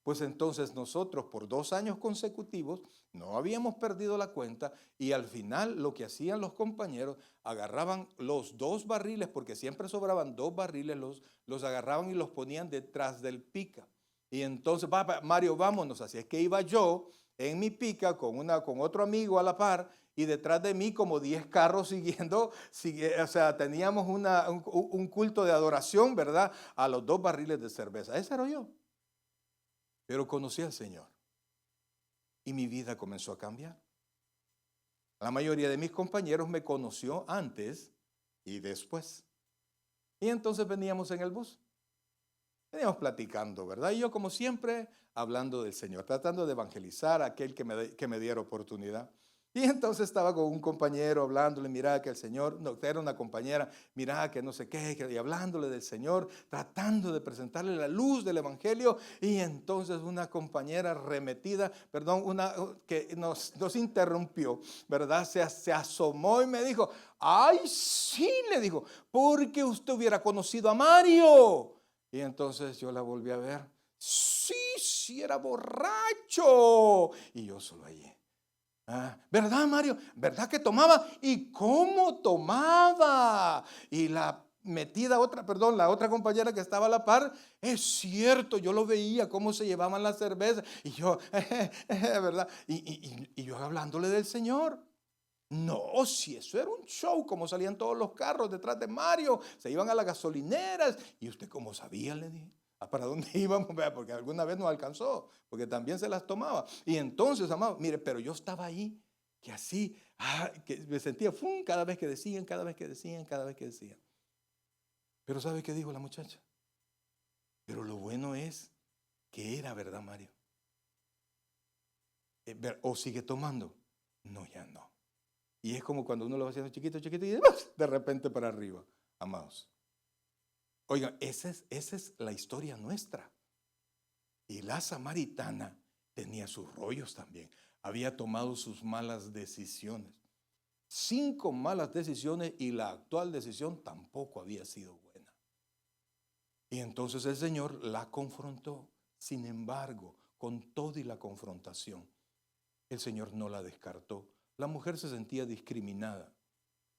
Pues entonces nosotros por 2 años consecutivos no habíamos perdido la cuenta y al final lo que hacían los compañeros, agarraban los 2 barriles, porque siempre sobraban 2 barriles, los agarraban y los ponían detrás del pica. Y entonces, Mario, vámonos. Así es que iba yo en mi pica con otro amigo a la par y detrás de mí como 10 carros siguiendo, o sea, teníamos un culto de adoración, ¿verdad? A los 2 barriles de cerveza. Ese era yo. Pero conocí al Señor y mi vida comenzó a cambiar. La mayoría de mis compañeros me conoció antes y después. Y entonces veníamos en el bus. Veníamos platicando, ¿verdad? Y yo como siempre hablando del Señor, tratando de evangelizar a aquel que me diera oportunidad. Y entonces estaba con un compañero hablándole, mira que el Señor, no, era una compañera, mira que no sé qué, y hablándole del Señor, tratando de presentarle la luz del Evangelio. Y entonces una compañera remetida, perdón, una que nos interrumpió, ¿verdad? Se asomó y me dijo, ay, sí, le dijo, porque usted hubiera conocido a Mario. Y entonces yo la volví a ver, sí, era borracho. Y yo solo allí. ¿Verdad, Mario? ¿Verdad que tomaba? ¿Y cómo tomaba? Y la la otra compañera que estaba a la par, es cierto, yo lo veía, cómo se llevaban las cervezas. Y yo, ¿verdad? Y yo hablándole del Señor. No, si eso era un show, como salían todos los carros detrás de Mario, se iban a las gasolineras. ¿Y usted cómo sabía? Le dije. ¿Para dónde íbamos? Porque alguna vez nos alcanzó, porque también se las tomaba. Y entonces, amado, mire, pero yo estaba ahí, que así, que me sentía cada vez que decían, cada vez que decían, cada vez que decían. Pero ¿sabe qué dijo la muchacha? Pero lo bueno es que era verdad, Mario. ¿O sigue tomando? No, ya no. Y es como cuando uno lo va haciendo chiquito y de repente para arriba, amados. Oigan, esa es la historia nuestra. Y la samaritana tenía sus rollos también. Había tomado sus malas decisiones. 5 malas decisiones y la actual decisión tampoco había sido buena. Y entonces el Señor la confrontó. Sin embargo, con toda y la confrontación, el Señor no la descartó. La mujer se sentía discriminada.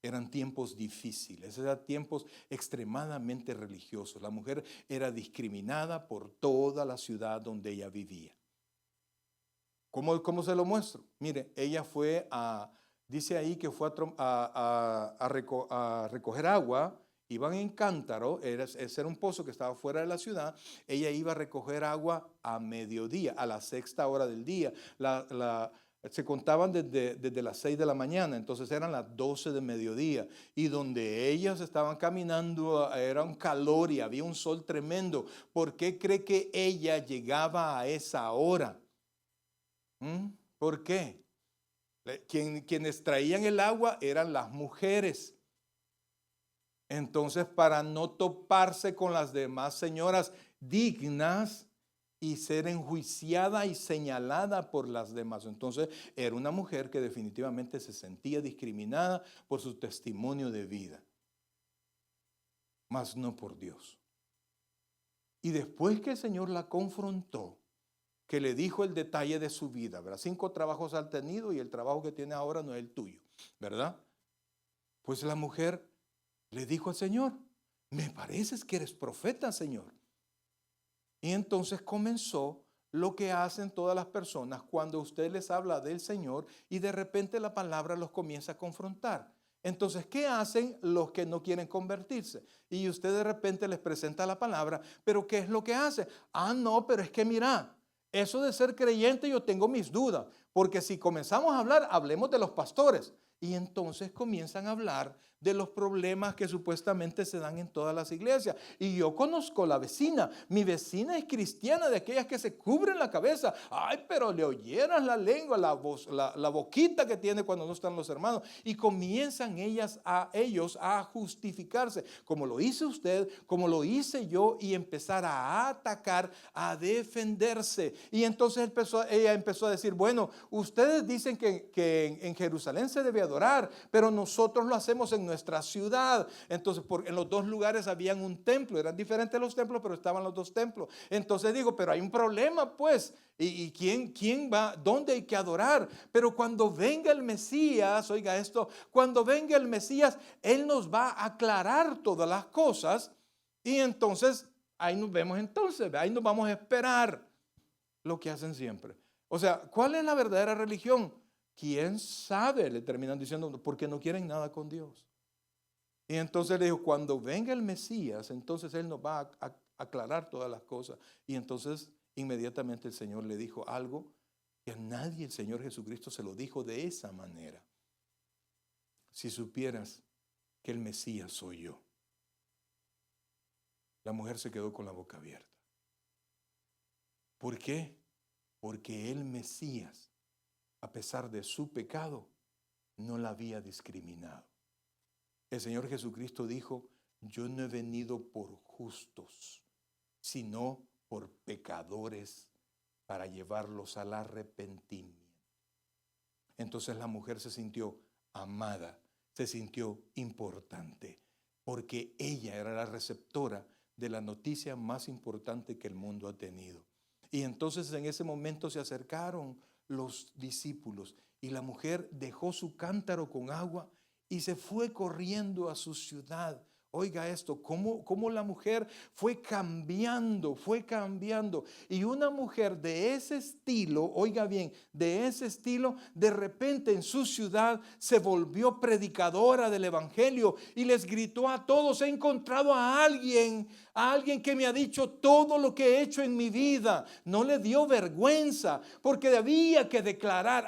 Eran tiempos difíciles, eran tiempos extremadamente religiosos. La mujer era discriminada por toda la ciudad donde ella vivía. ¿Cómo se lo muestro? Mire, ella dice ahí que fue a recoger agua, iban en cántaro, ese era un pozo que estaba fuera de la ciudad, ella iba a recoger agua a mediodía, a la 6ª hora del día. Se contaban desde las 6 de la mañana, entonces eran las 12 de mediodía. Y donde ellas estaban caminando era un calor y había un sol tremendo. ¿Por qué cree que ella llegaba a esa hora? ¿Por qué? Quienes traían el agua eran las mujeres. Entonces, para no toparse con las demás señoras dignas y ser enjuiciada y señalada por las demás. Entonces, era una mujer que definitivamente se sentía discriminada por su testimonio de vida, mas no por Dios. Y después que el Señor la confrontó, que le dijo el detalle de su vida, ¿verdad? 5 trabajos ha tenido y el trabajo que tiene ahora no es el tuyo, ¿verdad? Pues la mujer le dijo al Señor, me pareces que eres profeta, Señor. Y entonces comenzó lo que hacen todas las personas cuando usted les habla del Señor y de repente la palabra los comienza a confrontar. Entonces, ¿qué hacen los que no quieren convertirse? Y usted de repente les presenta la palabra, pero ¿qué es lo que hace? Ah, no, pero es que mira, eso de ser creyente yo tengo mis dudas, porque si comenzamos a hablar, hablemos de los pastores. Y entonces comienzan a hablar de los problemas que supuestamente se dan en todas las iglesias. Y yo conozco la vecina. Mi vecina es cristiana, de aquellas que se cubren la cabeza. Ay, pero le oyeras la lengua, la voz, la boquita que tiene cuando no están los hermanos. Y comienzan ellos a justificarse, como lo hizo usted, como lo hice yo, y empezar a atacar, a defenderse. Y entonces ella empezó a decir, bueno, ustedes dicen que en Jerusalén se debe adorar, pero nosotros lo hacemos en nuestra ciudad. Entonces, en los dos lugares habían un templo, eran diferentes los templos, pero estaban los dos templos. Entonces digo, pero hay un problema, pues. ¿Y quién va? ¿Dónde hay que adorar? Pero cuando venga el Mesías, oiga esto, cuando venga el Mesías, Él nos va a aclarar todas las cosas. Y entonces, ahí nos vemos entonces, ahí nos vamos a esperar lo que hacen siempre. O sea, ¿cuál es la verdadera religión? ¿Quién sabe? Le terminan diciendo, porque no quieren nada con Dios. Y entonces le dijo, cuando venga el Mesías, entonces Él nos va a aclarar todas las cosas. Y entonces inmediatamente el Señor le dijo algo que a nadie el Señor Jesucristo se lo dijo de esa manera. Si supieras que el Mesías soy yo. La mujer se quedó con la boca abierta. ¿Por qué? Porque el Mesías, a pesar de su pecado, no la había discriminado. El Señor Jesucristo dijo, yo no he venido por justos, sino por pecadores para llevarlos al arrepentimiento. Entonces la mujer se sintió amada, se sintió importante, porque ella era la receptora de la noticia más importante que el mundo ha tenido. Y entonces en ese momento se acercaron los discípulos y la mujer dejó su cántaro con agua y se fue corriendo a su ciudad. Oiga esto, cómo la mujer fue cambiando. Y una mujer de ese estilo, oiga bien, de ese estilo, de repente en su ciudad se volvió predicadora del evangelio y les gritó a todos, he encontrado a alguien que me ha dicho todo lo que he hecho en mi vida. No le dio vergüenza, porque había que declarar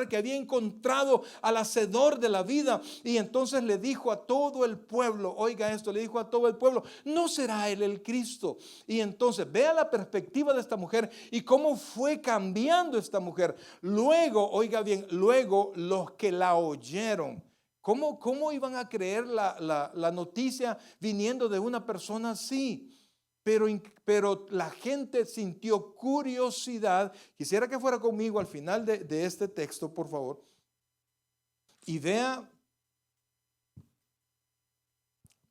que había encontrado al hacedor de la vida. Y entonces le dijo a todo el pueblo, oiga esto, le dijo a todo el pueblo, ¿no será él el Cristo? Y entonces vea la perspectiva de esta mujer y cómo fue cambiando esta mujer. Luego, oiga bien, luego los que la oyeron, ¿cómo iban a creer la noticia viniendo de una persona así? Pero la gente sintió curiosidad. Quisiera que fuera conmigo al final de este texto, por favor, y vea.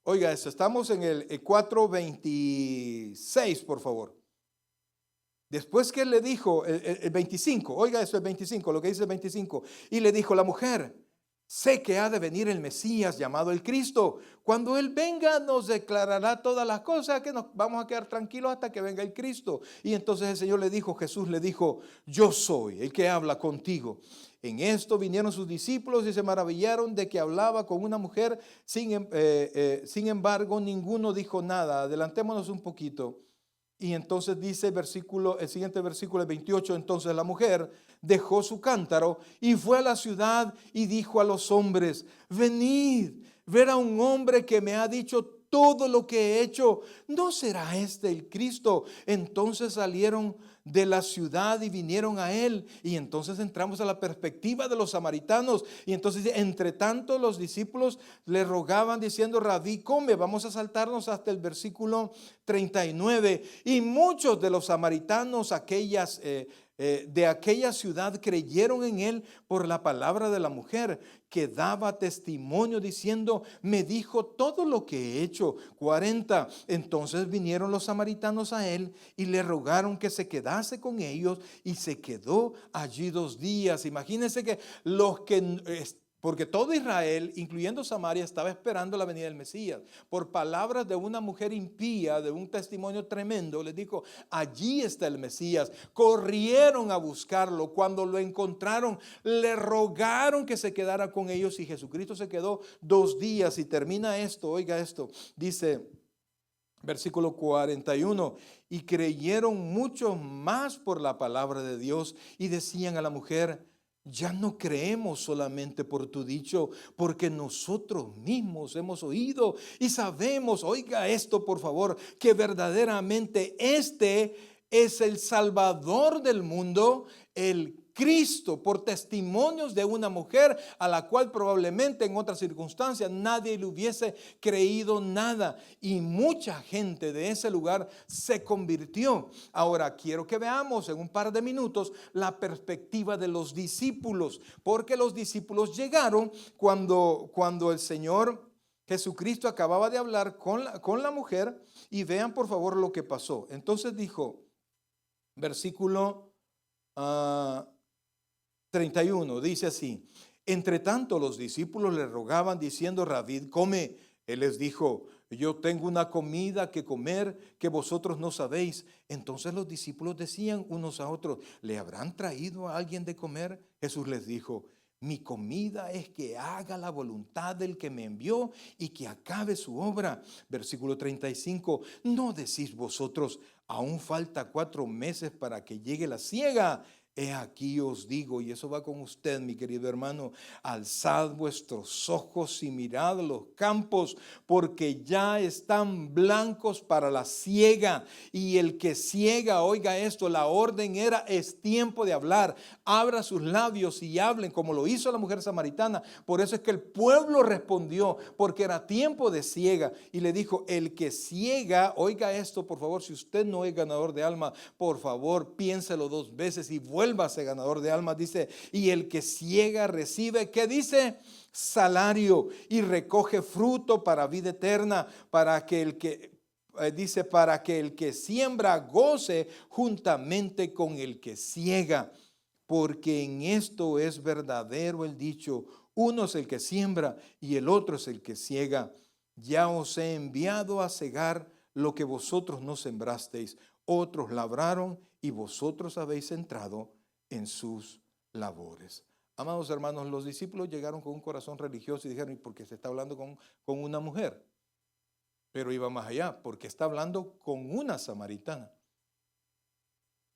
Oiga, estamos en el 4:26, por favor. Después que él le dijo, el 25, oiga eso, el 25, lo que dice el 25. Y le dijo la mujer, sé que ha de venir el Mesías llamado el Cristo. Cuando Él venga nos declarará todas las cosas, que nos vamos a quedar tranquilos hasta que venga el Cristo. Y entonces el Señor le dijo, Jesús le dijo, yo soy el que habla contigo. En esto vinieron sus discípulos y se maravillaron de que hablaba con una mujer. Sin embargo, ninguno dijo nada. Adelantémonos un poquito. Y entonces dice el siguiente versículo, el 28, entonces la mujer dejó su cántaro y fue a la ciudad y dijo a los hombres, venid, ver a un hombre que me ha dicho todo lo que he hecho, ¿no será este el Cristo? Entonces salieron de la ciudad y vinieron a él. Y entonces entramos a la perspectiva de los samaritanos. Y entonces, entre tanto, los discípulos le rogaban diciendo, Rabí, come. Vamos a saltarnos hasta el versículo 39. Y muchos de los samaritanos, de aquella ciudad, creyeron en él por la palabra de la mujer, que daba testimonio diciendo, me dijo todo lo que he hecho. 40. Entonces vinieron los samaritanos a él y le rogaron que se quedase con ellos, y se quedó allí 2 días. Imagínense que los que porque todo Israel, incluyendo Samaria, estaba esperando la venida del Mesías. Por palabras de una mujer impía, de un testimonio tremendo, les dijo, allí está el Mesías. Corrieron a buscarlo. Cuando lo encontraron, le rogaron que se quedara con ellos y Jesucristo se quedó 2 días. Y termina esto, oiga esto, dice versículo 41, y creyeron muchos más por la palabra de Dios y decían a la mujer, ya no creemos solamente por tu dicho, porque nosotros mismos hemos oído y sabemos, oiga esto por favor, que verdaderamente este es el Salvador del mundo, el Cristo, por testimonios de una mujer a la cual probablemente en otras circunstancias nadie le hubiese creído nada. Y mucha gente de ese lugar se convirtió. Ahora quiero que veamos en un par de minutos la perspectiva de los discípulos, porque los discípulos llegaron cuando el Señor Jesucristo acababa de hablar con la mujer. Y vean por favor lo que pasó. Entonces dijo, versículo 31, dice así, entre tanto los discípulos le rogaban diciendo, Rabí, come. Él les dijo, yo tengo una comida que comer que vosotros no sabéis. Entonces los discípulos decían unos a otros, ¿le habrán traído a alguien de comer? Jesús les dijo, mi comida es que haga la voluntad del que me envió y que acabe su obra. Versículo 35, ¿no decís vosotros, aún falta 4 meses para que llegue la siega? He aquí os digo, y eso va con usted, mi querido hermano, alzad vuestros ojos y mirad los campos, porque ya están blancos para la siega. Y el que siega, oiga esto, la orden era, es tiempo de hablar. Abra sus labios y hablen, como lo hizo la mujer samaritana. Por eso es que el pueblo respondió, porque era tiempo de siega. Y le dijo, el que siega, oiga esto, por favor, si usted no es ganador de alma, por favor, piénselo 2 veces y vuélvase ganador de almas. Dice, y el que siega recibe, ¿qué dice? Salario, y recoge fruto para vida eterna, para que el que dice, para que el que siembra goce juntamente con el que siega, porque en esto es verdadero el dicho, uno es el que siembra y el otro es el que siega. Ya os he enviado a cegar lo que vosotros no sembrasteis, otros labraron y vosotros habéis entrado en sus labores. Amados hermanos, los discípulos llegaron con un corazón religioso y dijeron, ¿y por qué se está hablando con una mujer? Pero iba más allá, porque está hablando con una samaritana.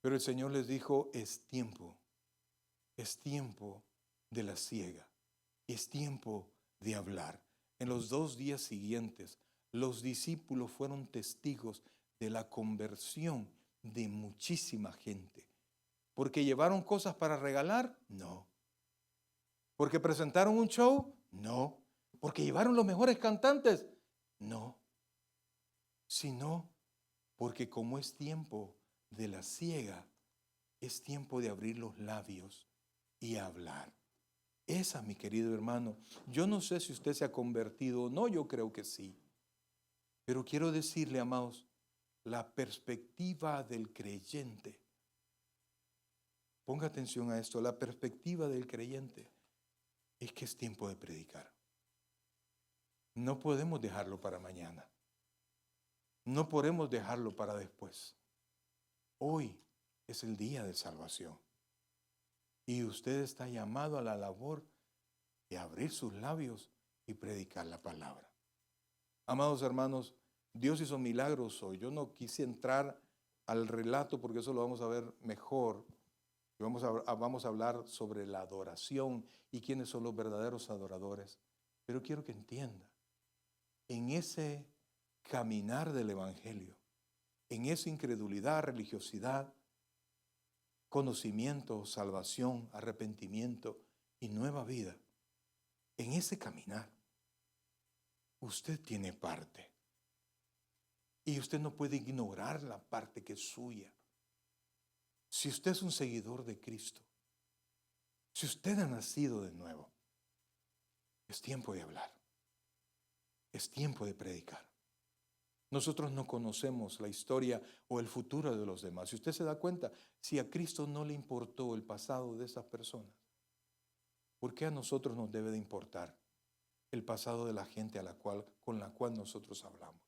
Pero el Señor les dijo, es tiempo de la siega, es tiempo de hablar. En los 2 días siguientes, los discípulos fueron testigos de la conversión de muchísima gente. ¿Porque llevaron cosas para regalar? No. ¿Porque presentaron un show? No. ¿Porque llevaron los mejores cantantes? No. Sino porque como es tiempo de la siega, es tiempo de abrir los labios y hablar. Esa, mi querido hermano, yo no sé si usted se ha convertido o no, yo creo que sí. Pero quiero decirle, amados, la perspectiva del creyente. Ponga atención a esto, la perspectiva del creyente es que es tiempo de predicar. No podemos dejarlo para mañana. No podemos dejarlo para después. Hoy es el día de salvación. Y usted está llamado a la labor de abrir sus labios y predicar la palabra. Amados hermanos, Dios hizo milagros hoy. Yo no quise entrar al relato porque eso lo vamos a ver mejor. Vamos a hablar sobre la adoración y quiénes son los verdaderos adoradores. Pero quiero que entienda, en ese caminar del evangelio, en esa incredulidad, religiosidad, conocimiento, salvación, arrepentimiento y nueva vida, en ese caminar, usted tiene parte. Y usted no puede ignorar la parte que es suya. Si usted es un seguidor de Cristo, si usted ha nacido de nuevo, es tiempo de hablar. Es tiempo de predicar. Nosotros no conocemos la historia o el futuro de los demás. Si usted se da cuenta, si a Cristo no le importó el pasado de esas personas, ¿por qué a nosotros nos debe de importar el pasado de la gente con la cual nosotros hablamos?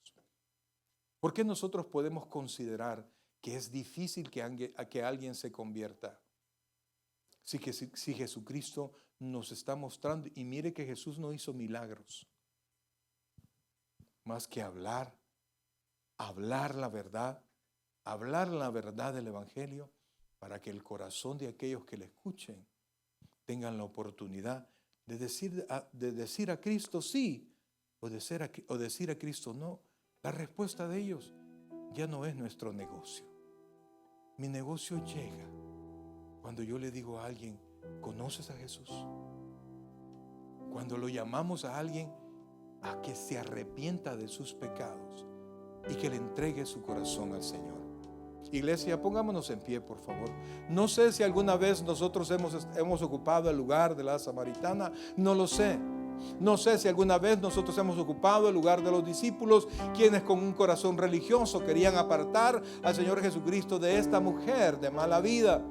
¿Por qué nosotros podemos considerar que es difícil que alguien se convierta? Si Jesucristo nos está mostrando, y mire que Jesús no hizo milagros, más que hablar la verdad del Evangelio, para que el corazón de aquellos que le escuchen tengan la oportunidad de decir a Cristo sí o decir a Cristo no. La respuesta de ellos ya no es nuestro negocio. Mi negocio llega cuando yo le digo a alguien, ¿conoces a Jesús? Cuando lo llamamos a alguien a que se arrepienta de sus pecados y que le entregue su corazón al Señor. Iglesia, pongámonos en pie, por favor. No sé si alguna vez nosotros hemos ocupado el lugar de la samaritana, no lo sé. No sé si alguna vez nosotros hemos ocupado el lugar de los discípulos, quienes con un corazón religioso querían apartar al Señor Jesucristo de esta mujer de mala vida.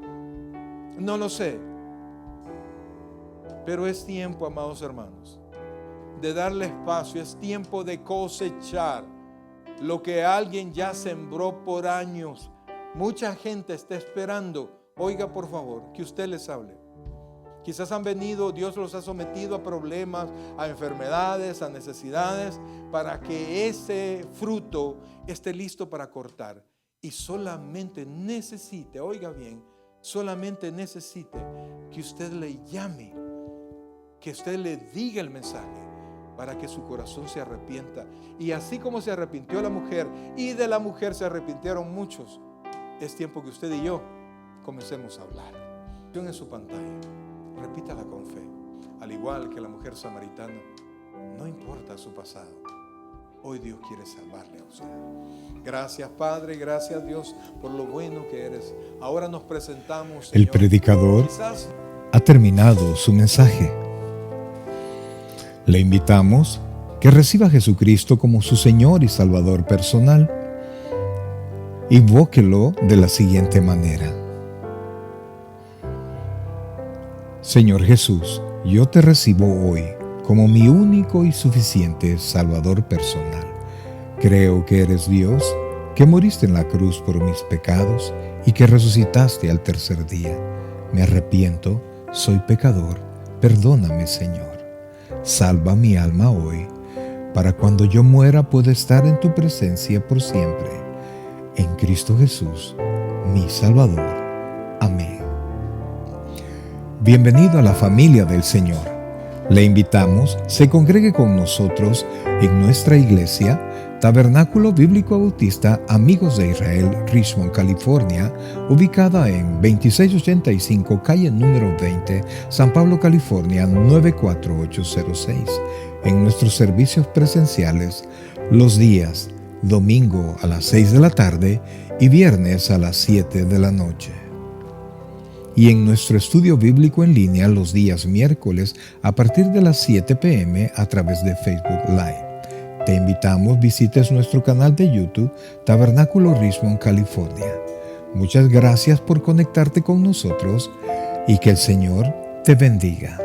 No lo sé. Pero es tiempo, amados hermanos, de darle espacio. Es tiempo de cosechar lo que alguien ya sembró por años. Mucha gente está esperando, oiga por favor, que usted les hable. Quizás han venido, Dios los ha sometido a problemas, a enfermedades, a necesidades, para que ese fruto esté listo para cortar. Y solamente necesite, oiga bien, solamente necesite que usted le llame, que usted le diga el mensaje, para que su corazón se arrepienta. Y así como se arrepintió la mujer, y de la mujer se arrepintieron muchos, es tiempo que usted y yo comencemos a hablar. En su pantalla, repítala con fe. Al igual que la mujer samaritana, no importa su pasado, hoy Dios quiere salvarle a usted. Gracias, Padre, gracias, Dios, por lo bueno que eres. Ahora nos presentamos, Señor. El predicador ha terminado su mensaje. Le invitamos que reciba a Jesucristo como su Señor y Salvador personal. Invóquelo de la siguiente manera: Señor Jesús, yo te recibo hoy como mi único y suficiente Salvador personal. Creo que eres Dios, que moriste en la cruz por mis pecados y que resucitaste al tercer día. Me arrepiento, soy pecador, perdóname, Señor. Salva mi alma hoy, para cuando yo muera pueda estar en tu presencia por siempre. En Cristo Jesús, mi Salvador. Amén. Bienvenido a la familia del Señor. Le invitamos, se congregue con nosotros en nuestra iglesia, Tabernáculo Bíblico Bautista Amigos de Israel, Richmond, California, ubicada en 2685 calle número 20, San Pablo, California, 94806. En nuestros servicios presenciales, los días domingo a las 6 de la tarde y viernes a las 7 de la noche. Y en nuestro estudio bíblico en línea los días miércoles a partir de las 7 p.m. a través de Facebook Live. Te invitamos, visites nuestro canal de YouTube, Tabernáculo Richmond, California. Muchas gracias por conectarte con nosotros y que el Señor te bendiga.